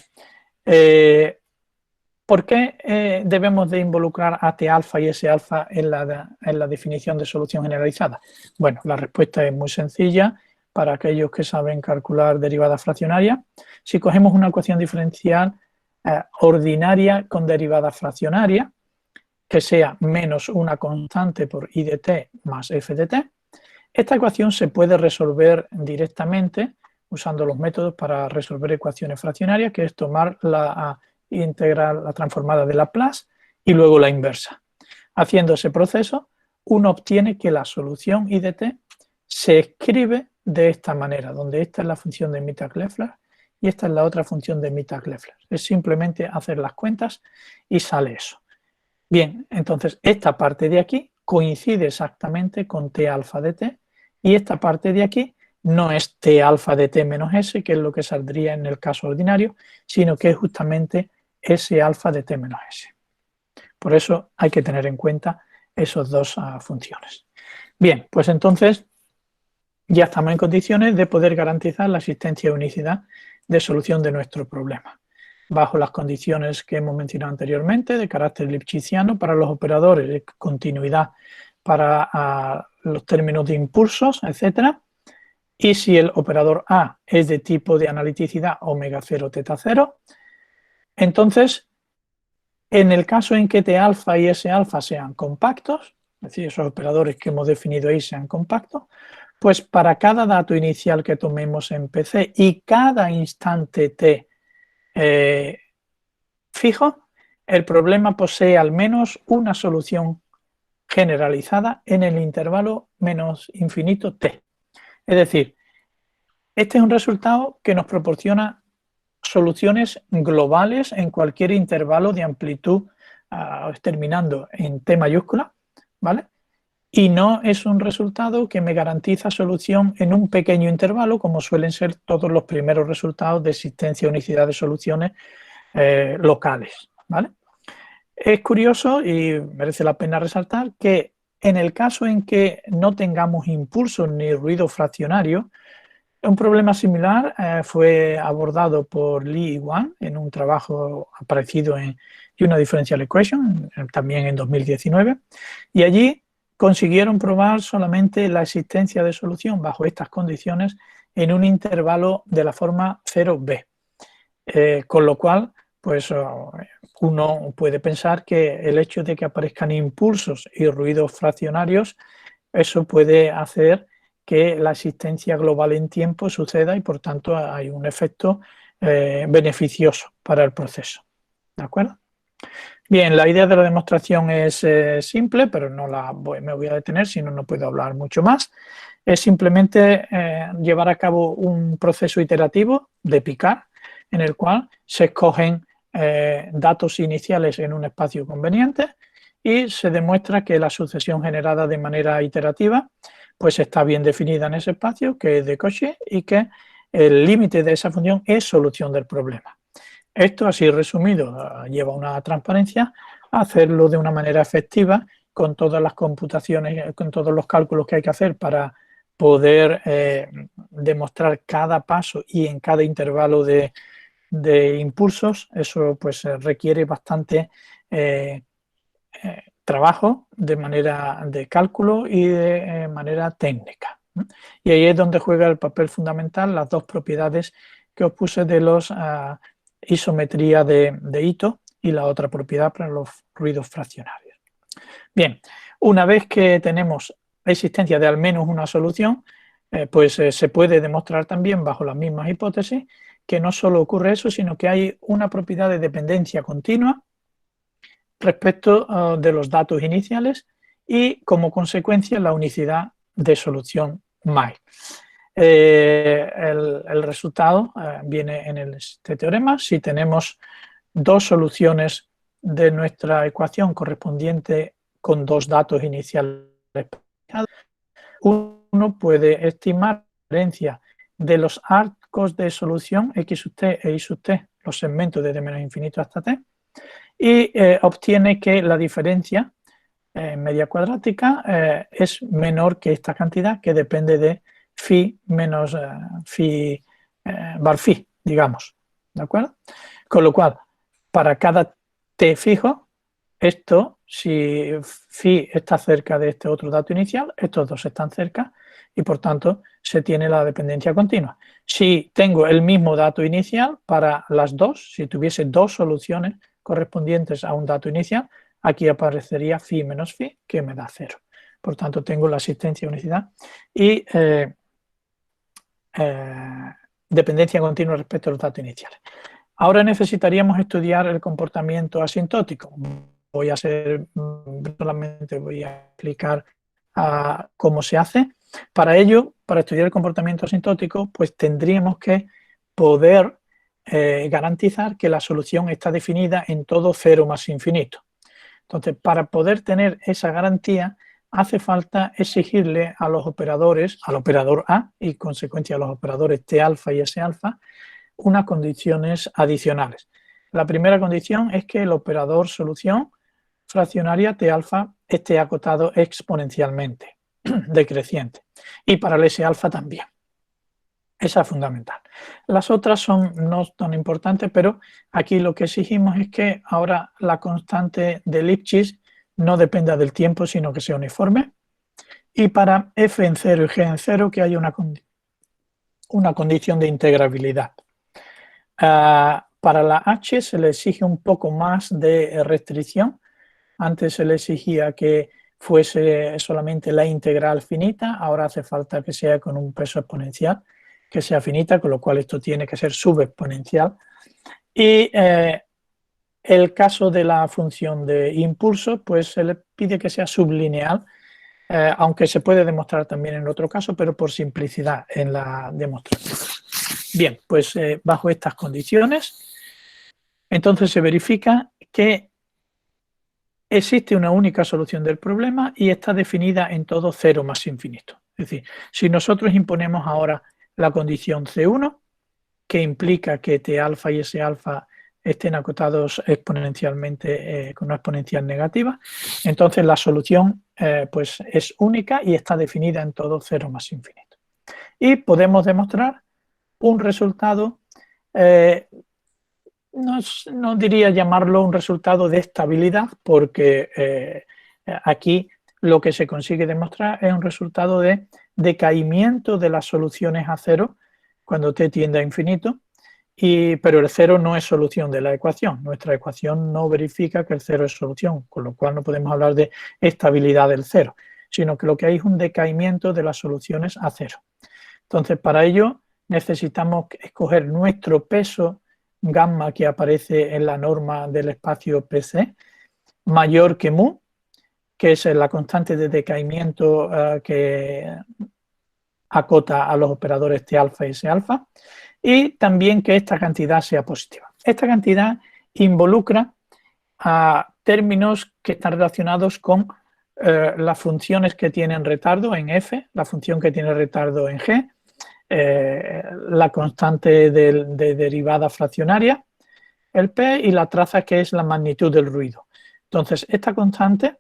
¿Por qué debemos de involucrar a T alfa y S alfa en la definición de solución generalizada? Bueno, la respuesta es muy sencilla para aquellos que saben calcular derivadas fraccionarias. Si cogemos una ecuación diferencial ordinaria con derivada fraccionaria, que sea menos una constante por I de t más f de t, esta ecuación se puede resolver directamente usando los métodos para resolver ecuaciones fraccionarias, que es tomar la integral, la transformada de Laplace y luego la inversa. Haciendo ese proceso, uno obtiene que la solución I de t se escribe de esta manera, donde esta es la función de Mittag-Leffler y esta es la otra función de Mittag-Leffler. Es simplemente hacer las cuentas y sale eso. Bien, entonces esta parte de aquí coincide exactamente con T alfa de t y esta parte de aquí no es T alfa de t menos S, que es lo que saldría en el caso ordinario, sino que es justamente S alfa de t menos S. Por eso hay que tener en cuenta esas dos funciones. Bien, pues entonces ya estamos en condiciones de poder garantizar la existencia de unicidad de solución de nuestro problema, bajo las condiciones que hemos mencionado anteriormente, de carácter lipschitziano para los operadores, de continuidad para los términos de impulsos, etcétera. Y si el operador A es de tipo de analiticidad omega 0 teta 0, entonces, en el caso en que T alfa y S alfa sean compactos, es decir, esos operadores que hemos definido ahí sean compactos, pues para cada dato inicial que tomemos en PC y cada instante T fijo, el problema posee al menos una solución generalizada en el intervalo menos infinito T. Es decir, este es un resultado que nos proporciona soluciones globales en cualquier intervalo de amplitud terminando en T mayúscula, ¿vale? Y no es un resultado que me garantiza solución en un pequeño intervalo, como suelen ser todos los primeros resultados de existencia o unicidad de soluciones locales, ¿vale? Es curioso y merece la pena resaltar que en el caso en que no tengamos impulsos ni ruido fraccionario, un problema similar fue abordado por Lee y Wang en un trabajo aparecido en una Differential Equation, también en 2019, y allí consiguieron probar solamente la existencia de solución bajo estas condiciones en un intervalo de la forma 0b, con lo cual pues uno puede pensar que el hecho de que aparezcan impulsos y ruidos fraccionarios, eso puede hacer que la existencia global en tiempo suceda y por tanto hay un efecto beneficioso para el proceso. ¿De acuerdo? Bien, la idea de la demostración es simple, pero no me voy a detener, si no, no puedo hablar mucho más. Es simplemente llevar a cabo un proceso iterativo de picar, en el cual se escogen datos iniciales en un espacio conveniente y se demuestra que la sucesión generada de manera iterativa pues está bien definida en ese espacio, que es de Cauchy, y que el límite de esa función es solución del problema. Esto, así resumido, lleva una transparencia a hacerlo de una manera efectiva con todas las computaciones, con todos los cálculos que hay que hacer para poder demostrar cada paso y en cada intervalo de impulsos. Eso pues requiere bastante trabajo de manera de cálculo y de manera técnica. Y ahí es donde juega el papel fundamental las dos propiedades que os puse de los isometría de Ito y la otra propiedad para los ruidos fraccionarios. Bien, una vez que tenemos la existencia de al menos una solución, pues se puede demostrar también bajo las mismas hipótesis que no solo ocurre eso, sino que hay una propiedad de dependencia continua respecto de los datos iniciales y como consecuencia la unicidad de solución MAI. El resultado viene en este teorema. Si tenemos dos soluciones de nuestra ecuación correspondiente con dos datos iniciales, uno puede estimar la diferencia de los arcos de solución x sub t e y sub t, los segmentos desde menos infinito hasta t, y obtiene que la diferencia media cuadrática es menor que esta cantidad, que depende de phi menos phi bar phi, digamos, ¿de acuerdo? Con lo cual, para cada t fijo, esto, si phi está cerca de este otro dato inicial, estos dos están cerca y por tanto se tiene la dependencia continua. Si tengo el mismo dato inicial para las dos, si tuviese dos soluciones correspondientes a un dato inicial, aquí aparecería phi menos phi, que me da 0. Por tanto, tengo la existencia de unicidad y dependencia continua respecto a los datos iniciales. Ahora necesitaríamos estudiar el comportamiento asintótico. Solamente voy a explicar cómo se hace. Para ello, para estudiar el comportamiento asintótico, pues tendríamos que poder garantizar que la solución está definida en todo 0 más infinito. Entonces, para poder tener esa garantía, hace falta exigirle a los operadores, al operador A y consecuencia a los operadores T alfa y S alfa, unas condiciones adicionales. La primera condición es que el operador solución fraccionaria T alfa esté acotado exponencialmente, decreciente, y para el S alfa también. Esa es fundamental. Las otras son no tan importantes, pero aquí lo que exigimos es que ahora la constante de Lipschitz no dependa del tiempo, sino que sea uniforme. Y para f en 0 y g en 0 que haya una condición de integrabilidad. Para la h se le exige un poco más de restricción. Antes se le exigía que fuese solamente la integral finita, ahora hace falta que sea con un peso exponencial, que sea finita, con lo cual esto tiene que ser subexponencial. Y el caso de la función de impulso, pues se le pide que sea sublineal, aunque se puede demostrar también en otro caso, pero por simplicidad en la demostración. Bien, pues bajo estas condiciones, entonces se verifica que existe una única solución del problema y está definida en todo 0 más infinito. Es decir, si nosotros imponemos ahora la condición C1, que implica que T alfa y S alfa estén acotados exponencialmente con una exponencial negativa, entonces la solución pues es única y está definida en todo 0 más infinito. Y podemos demostrar un resultado, no diría llamarlo un resultado de estabilidad, porque aquí lo que se consigue demostrar es un resultado de decaimiento de las soluciones a 0 cuando t tiende a infinito, pero el cero no es solución de la ecuación. Nuestra ecuación no verifica que el cero es solución, con lo cual no podemos hablar de estabilidad del cero, sino que lo que hay es un decaimiento de las soluciones a cero. Entonces, para ello necesitamos escoger nuestro peso gamma que aparece en la norma del espacio PC, mayor que mu, que es la constante de decaimiento que acota a los operadores T alfa y S alfa, y también que esta cantidad sea positiva. Esta cantidad involucra a términos que están relacionados con las funciones que tienen retardo en F, la función que tiene retardo en G, la constante de derivada fraccionaria, el P, y la traza, que es la magnitud del ruido. Entonces, esta constante,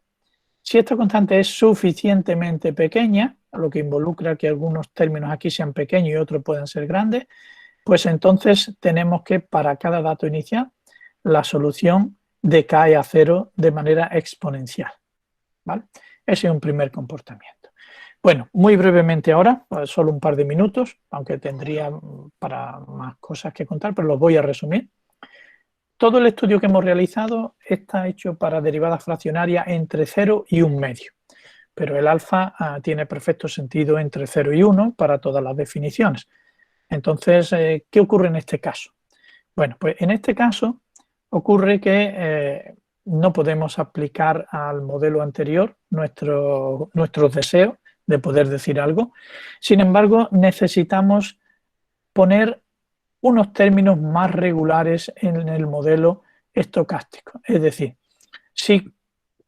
si esta constante es suficientemente pequeña, lo que involucra que algunos términos aquí sean pequeños y otros puedan ser grandes, pues entonces tenemos que, para cada dato inicial, la solución decae a cero de manera exponencial, ¿vale? Ese es un primer comportamiento. Bueno, muy brevemente ahora, solo un par de minutos, aunque tendría para más cosas que contar, pero los voy a resumir. Todo el estudio que hemos realizado está hecho para derivadas fraccionarias entre 0 y 1 medio, pero el alfa tiene perfecto sentido entre 0 y 1 para todas las definiciones. Entonces, ¿qué ocurre en este caso? Bueno, pues en este caso ocurre que no podemos aplicar al modelo anterior nuestros deseos de poder decir algo. Sin embargo, necesitamos poner unos términos más regulares en el modelo estocástico. Es decir, si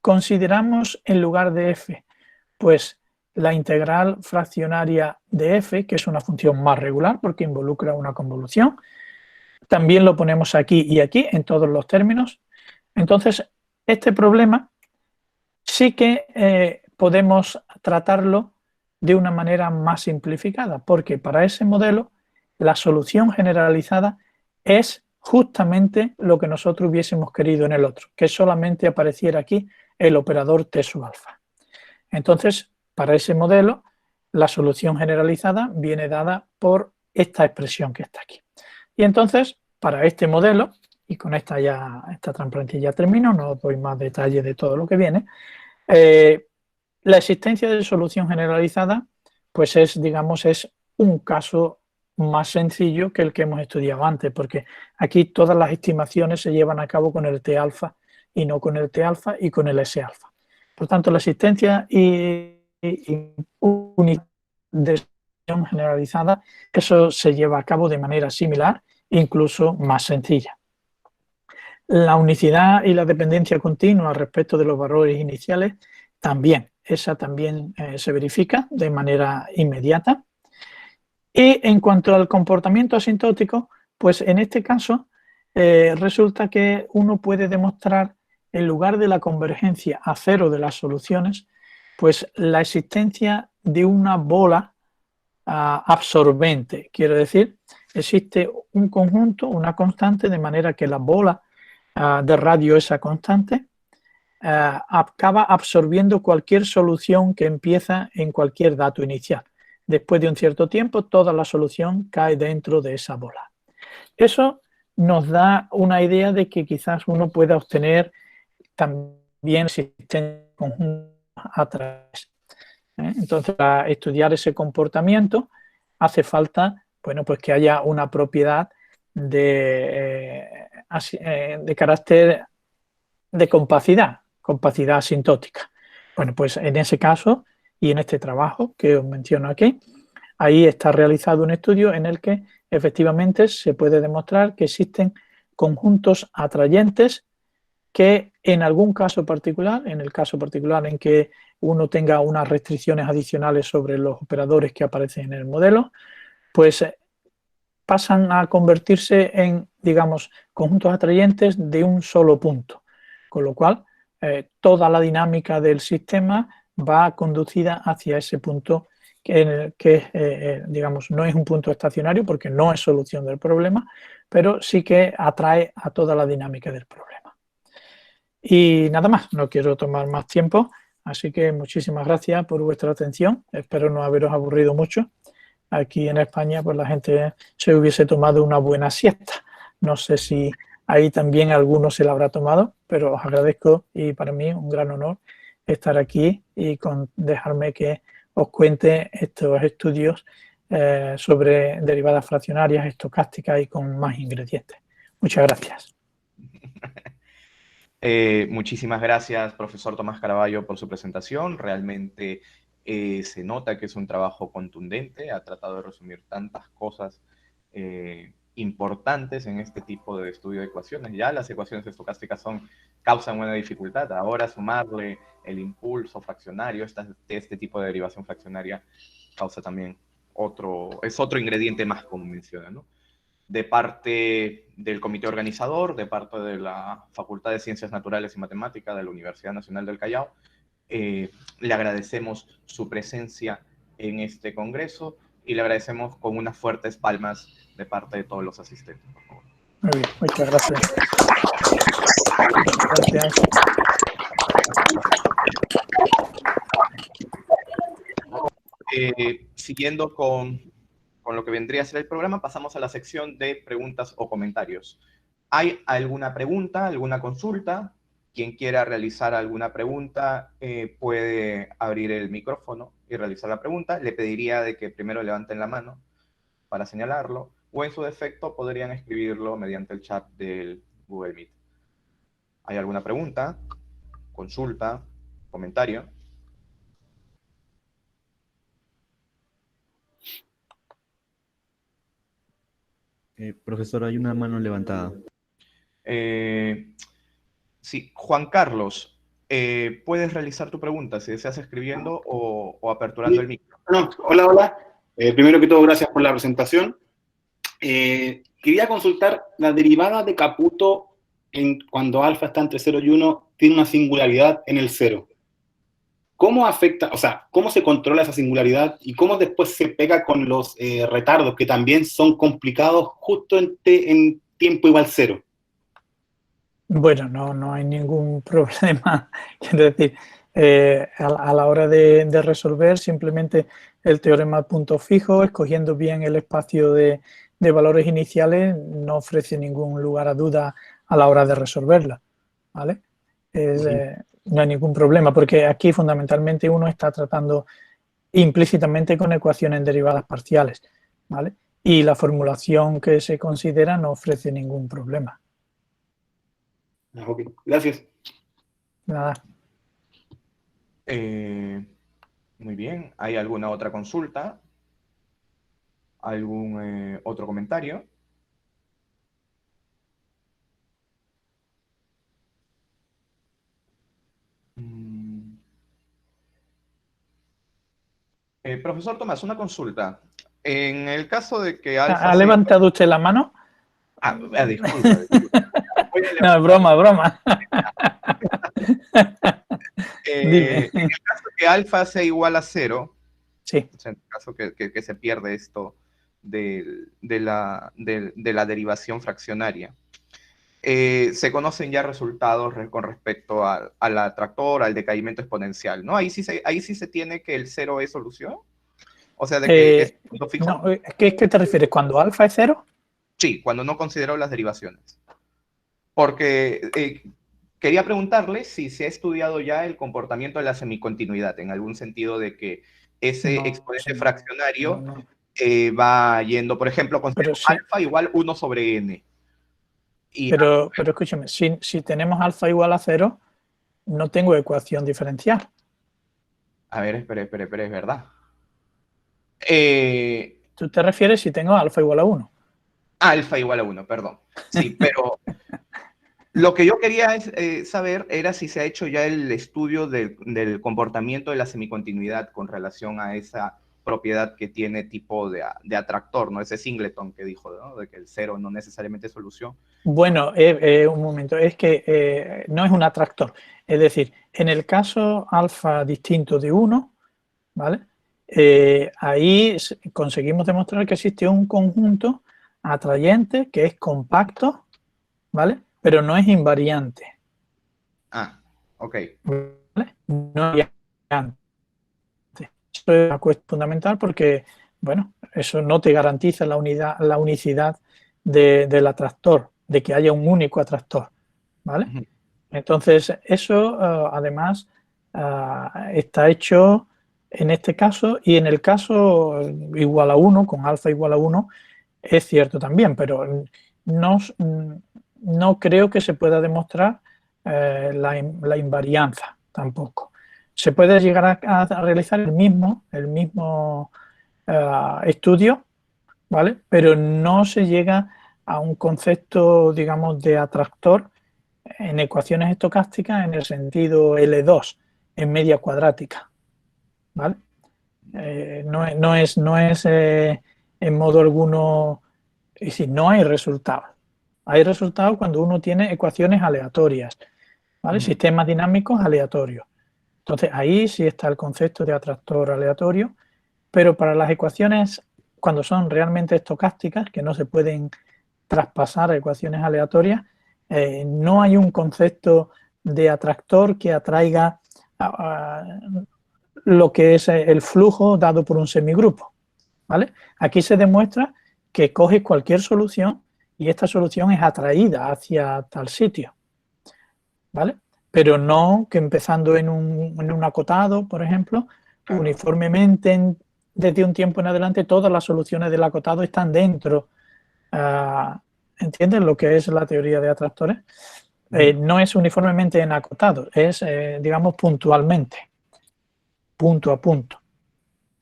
consideramos en lugar de f, pues la integral fraccionaria de f, que es una función más regular porque involucra una convolución, también lo ponemos aquí y aquí en todos los términos. Entonces, este problema sí que podemos tratarlo de una manera más simplificada, porque para ese modelo la solución generalizada es justamente lo que nosotros hubiésemos querido en el otro, que solamente apareciera aquí el operador T sub alfa. Entonces, para ese modelo, la solución generalizada viene dada por esta expresión que está aquí. Y entonces, para este modelo, y con esta transparencia ya termino, no os doy más detalles de todo lo que viene, la existencia de solución generalizada, pues es, digamos, es un caso más sencillo que el que hemos estudiado antes, porque aquí todas las estimaciones se llevan a cabo con el T alfa y no con el T alfa y con el S alfa. Por tanto, la existencia y unidad de solución generalizada, eso se lleva a cabo de manera similar, incluso más sencilla. La unicidad y la dependencia continua respecto de los valores iniciales también, esa también se verifica de manera inmediata. Y en cuanto al comportamiento asintótico, pues en este caso resulta que uno puede demostrar, en lugar de la convergencia a cero de las soluciones, pues la existencia de una bola absorbente. Quiero decir, existe un conjunto, una constante, de manera que la bola de radio, esa constante, acaba absorbiendo cualquier solución que empieza en cualquier dato inicial. Después de un cierto tiempo, toda la solución cae dentro de esa bola. Eso nos da una idea de que quizás uno pueda obtener también sistemas conjuntos a través. Entonces, para estudiar ese comportamiento hace falta, bueno, pues que haya una propiedad de carácter de compacidad asintótica. Bueno, pues en ese caso y en este trabajo que os menciono aquí, ahí está realizado un estudio en el que efectivamente se puede demostrar que existen conjuntos atrayentes que en algún caso particular, en el caso particular en que uno tenga unas restricciones adicionales sobre los operadores que aparecen en el modelo, pues pasan a convertirse en, digamos, conjuntos atrayentes de un solo punto, con lo cual toda la dinámica del sistema va conducida hacia ese punto que digamos, no es un punto estacionario porque no es solución del problema, pero sí que atrae a toda la dinámica del problema. Y nada más, no quiero tomar más tiempo, así que muchísimas gracias por vuestra atención, espero no haberos aburrido mucho aquí en España pues la gente se hubiese tomado una buena siesta. No sé si ahí también alguno se la habrá tomado, pero os agradezco y para mí un gran honor estar aquí y dejarme que os cuente estos estudios sobre derivadas fraccionarias, estocásticas y con más ingredientes. Muchas gracias. Muchísimas gracias, profesor Tomás Caraballo, por su presentación. Realmente se nota que es un trabajo contundente, ha tratado de resumir tantas cosas importantes en este tipo de estudio de ecuaciones. Ya las ecuaciones estocásticas causan una dificultad. Ahora sumarle el impulso fraccionario, este tipo de derivación fraccionaria causa también es otro ingrediente más, como menciona, ¿no? De parte del comité organizador, de parte de la Facultad de Ciencias Naturales y Matemáticas de la Universidad Nacional del Callao, le agradecemos su presencia en este congreso y le agradecemos con unas fuertes palmas de parte de todos los asistentes, por favor. Muy bien, muchas gracias. Gracias. Siguiendo con lo que vendría a ser el programa, pasamos a la sección de preguntas o comentarios. ¿Hay alguna pregunta, alguna consulta? Quien quiera realizar alguna pregunta puede abrir el micrófono y realizar la pregunta. Le pediría de que primero levanten la mano para señalarlo, o en su defecto podrían escribirlo mediante el chat del Google Meet. ¿Hay alguna pregunta, consulta, comentario? Profesor, hay una mano levantada. Sí, Juan Carlos, puedes realizar tu pregunta si deseas escribiendo o aperturando el micrófono. Hola. Primero que todo, gracias por la presentación. Quería consultar la derivada de Caputo cuando alfa está entre 0 y 1, tiene una singularidad en el 0. ¿Cómo afecta, cómo se controla esa singularidad y cómo después se pega con los retardos que también son complicados justo en tiempo igual 0? Bueno, no hay ningún problema. Quiero decir, a la hora de resolver, simplemente el teorema punto fijo, escogiendo bien el espacio de valores iniciales, no ofrece ningún lugar a duda a la hora de resolverla, ¿vale? No hay ningún problema, porque aquí fundamentalmente uno está tratando implícitamente con ecuaciones derivadas parciales, ¿vale? Y la formulación que se considera no ofrece ningún problema. Ok, gracias. Nada. Muy bien. ¿Hay alguna otra consulta? ¿Algún otro comentario? Profesor Tomás, una consulta. En el caso de que alfa... ¿Ha levantado usted la mano? Disculpa. No, es broma. En el caso de que alfa sea igual a 0, sí. O sea, en el caso que se pierde esto de la derivación fraccionaria, se conocen ya resultados con respecto al atractor, al decaimiento exponencial, ¿no? Ahí sí se tiene que el 0 es solución. O sea, de que es punto fijo. No, ¿qué te refieres? ¿Cuando alfa es 0? Sí, cuando no considero las derivaciones. Porque quería preguntarle si se ha estudiado ya el comportamiento de la semicontinuidad, en algún sentido de que ese exponente fraccionario va yendo, por ejemplo, con alfa igual 1 sobre n. Pero escúchame, si tenemos alfa igual a 0, no tengo ecuación diferencial. A ver, espera, es verdad. ¿Tú te refieres si tengo alfa igual a 1? Alfa igual a 1, perdón. Sí, pero lo que yo quería saber era si se ha hecho ya el estudio del comportamiento de la semicontinuidad con relación a esa propiedad que tiene tipo de atractor, ¿no? Ese singleton que dijo, ¿no? De que el 0 no necesariamente es solución. Bueno, un momento, es que no es un atractor. Es decir, en el caso alfa distinto de 1, ¿vale? Ahí conseguimos demostrar que existe un conjunto atrayente que es compacto, ¿vale? Pero no es invariante. Ah, ok. ¿Vale? No es invariante. Esto es una cuestión fundamental porque Bueno, eso no te garantiza la unicidad del atractor, de que haya un único atractor, ¿vale? Entonces, eso además está hecho en este caso, y en el caso igual a 1, con alfa igual a 1, es cierto también, pero no creo que se pueda demostrar la invarianza tampoco. Se puede llegar a realizar el mismo estudio, ¿vale? Pero no se llega a un concepto, digamos, de atractor en ecuaciones estocásticas en el sentido L2, en media cuadrática, ¿vale? No es en modo alguno, es decir, no hay resultados. Hay resultados cuando uno tiene ecuaciones aleatorias, ¿vale? Sistemas dinámicos aleatorios. Entonces, ahí sí está el concepto de atractor aleatorio, pero para las ecuaciones, cuando son realmente estocásticas, que no se pueden traspasar a ecuaciones aleatorias, no hay un concepto de atractor que atraiga lo que es el flujo dado por un semigrupo, ¿vale? Aquí se demuestra que coges cualquier solución y esta solución es atraída hacia tal sitio, ¿vale? Pero no que empezando en un acotado, por ejemplo, uniformemente desde un tiempo en adelante todas las soluciones del acotado están dentro. ¿Entiendes lo que es la teoría de atractores? No es uniformemente en acotado, es, digamos, puntualmente, punto a punto.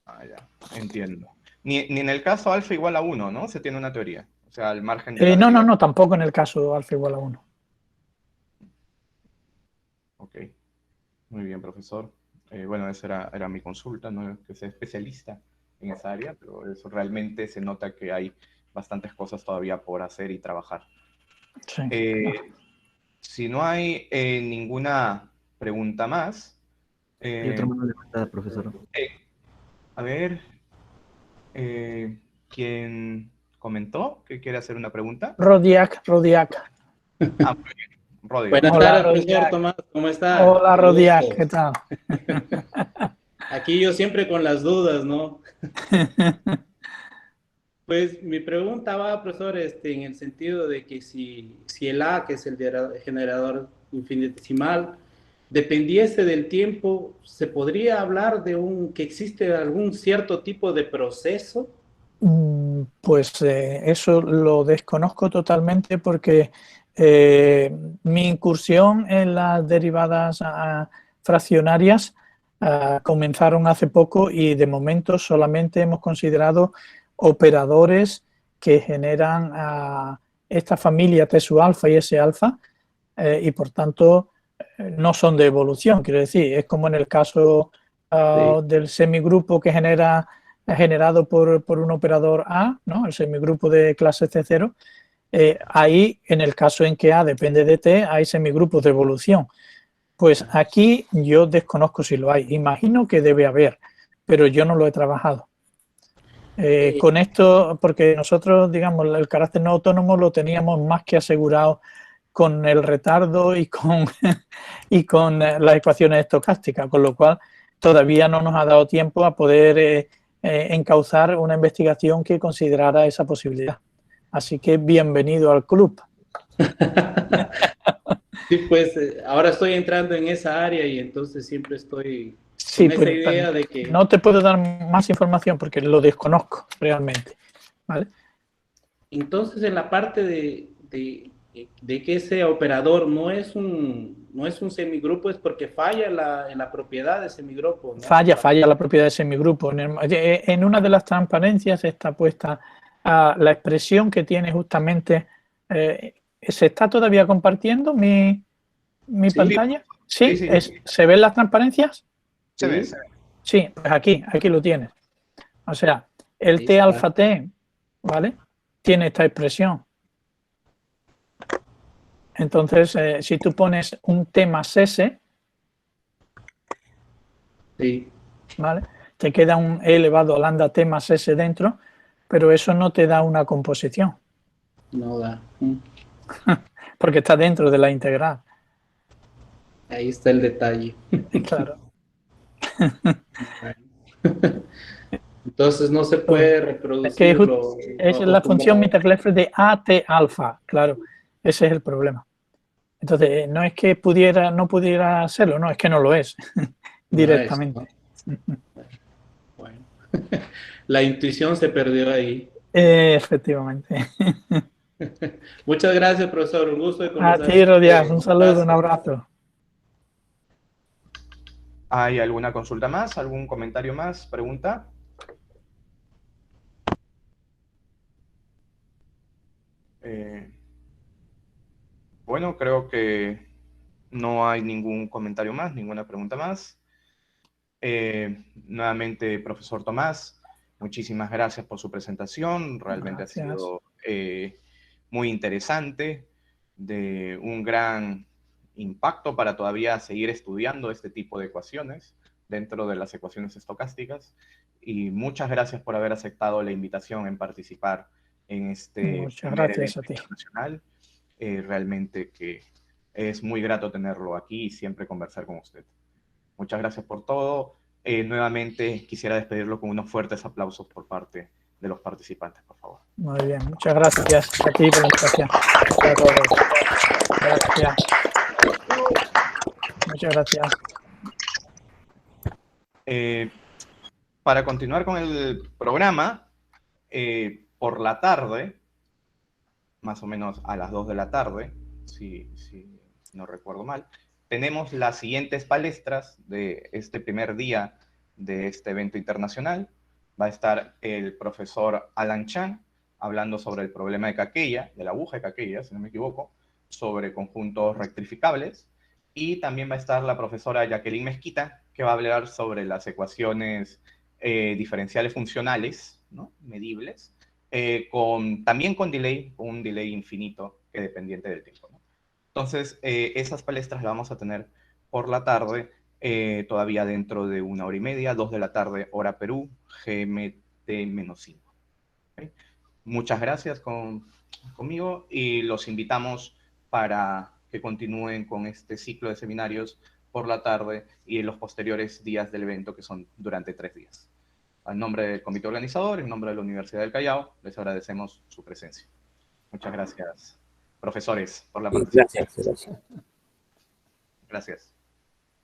Ya, entiendo. Ni en el caso alfa igual a 1, ¿no? Se tiene una teoría. O sea, al margen de la No, tampoco en el caso alfa igual a 1. Ok, muy bien, profesor. Bueno, esa era mi consulta, no es que sea especialista en esa área, pero eso realmente se nota que hay bastantes cosas todavía por hacer y trabajar. Sí. Si no hay ninguna pregunta más. Hay otra mano levantada, profesor. A ver, ¿quién comentó que quiere hacer una pregunta? Rodiac. Muy bien, Rodrigo. Buenas Hola, tardes, Rodiac. profesor Tomás, ¿cómo está? Hola, Qué Rodiac, gusto. ¿qué tal? Aquí yo siempre con las dudas, ¿no? Pues mi pregunta va, profesor, en el sentido de que si el A, que es el generador infinitesimal, dependiese del tiempo, ¿se podría hablar de que existe algún cierto tipo de proceso? Pues eso lo desconozco totalmente porque mi incursión en las derivadas fraccionarias comenzaron hace poco y de momento solamente hemos considerado operadores que generan esta familia T sub alfa y S alfa y por tanto no son de evolución, quiero decir, es como en el caso del semigrupo que generado por un operador A, ¿no? El semigrupo de clase C0, ahí en el caso en que A depende de T hay semigrupos de evolución. Pues aquí yo desconozco si lo hay, imagino que debe haber, pero yo no lo he trabajado. Con esto, porque nosotros, digamos, el carácter no autónomo lo teníamos más que asegurado con el retardo y con las ecuaciones estocásticas, con lo cual todavía no nos ha dado tiempo a poder encauzar una investigación que considerara esa posibilidad. Así que bienvenido al club. Sí, pues ahora estoy entrando en esa área y entonces siempre estoy Sí, con esa idea de que... No te puedo dar más información porque lo desconozco realmente, ¿vale? Entonces, en la parte de que ese operador no es un semigrupo, es porque falla en la propiedad de semigrupo, ¿no? Falla la propiedad de semigrupo. En una de las transparencias está puesta la expresión que tiene justamente... ¿se está todavía compartiendo mi pantalla? ¿Sí? Sí. ¿Se ven las transparencias? Se ve. Sí, pues aquí lo tienes. O sea, el T alfa T, ¿vale? Tiene esta expresión. Entonces, si tú pones un T más S, Sí. ¿vale? Te queda un E elevado a lambda T más S dentro, pero eso no te da una composición. No da. Porque está dentro de la integral. Ahí está el detalle. Claro. Entonces no se puede Es que reproducir es la función Mittag-Leffler de AT alfa, claro, ese es el problema. Entonces, no es que no pudiera hacerlo, no, es que no lo es directamente. Bueno, la intuición se perdió ahí. Efectivamente. Muchas gracias, profesor. Un gusto de A conversar ti, con Rodias, usted. un saludo, un abrazo. ¿Hay alguna consulta más? ¿Algún comentario más? ¿Pregunta? Bueno, creo que no hay ningún comentario más, ninguna pregunta más. Nuevamente, profesor Tomás, muchísimas gracias por su presentación. Realmente Gracias. ha sido muy interesante, de un gran impacto para todavía seguir estudiando este tipo de ecuaciones dentro de las ecuaciones estocásticas. Y muchas gracias por haber aceptado la invitación en participar en este Muchas primer gracias evento a ti. internacional. Realmente que es muy grato tenerlo aquí y siempre conversar con usted. Muchas gracias por todo. Nuevamente quisiera despedirlo con unos fuertes aplausos por parte de los participantes, por favor. Muy bien, muchas gracias a ti por la invitación. Gracias a todos. Gracias. Muchas gracias. Para continuar con el programa, por la tarde, más o menos a las 2 de la tarde, si no recuerdo mal, tenemos las siguientes palestras de este primer día de este evento internacional. Va a estar el profesor Alan Chan hablando sobre el problema de Kakeya, de la aguja de Kakeya, si no me equivoco, sobre conjuntos rectificables. Y también va a estar la profesora Jacqueline Mezquita, que va a hablar sobre las ecuaciones diferenciales funcionales, ¿no? Medibles, también con delay, un delay infinito que dependiente del tiempo, ¿no? Entonces, esas palestras las vamos a tener por la tarde, todavía dentro de 1 hora y media, 2 de la tarde, hora Perú, GMT-5. ¿Okay? Muchas gracias conmigo y los invitamos para que continúen con este ciclo de seminarios por la tarde y en los posteriores días del evento, que son durante 3 días. En nombre del comité organizador, en nombre de la Universidad del Callao, les agradecemos su presencia. Muchas gracias, profesores, por la participación. Gracias. Gracias.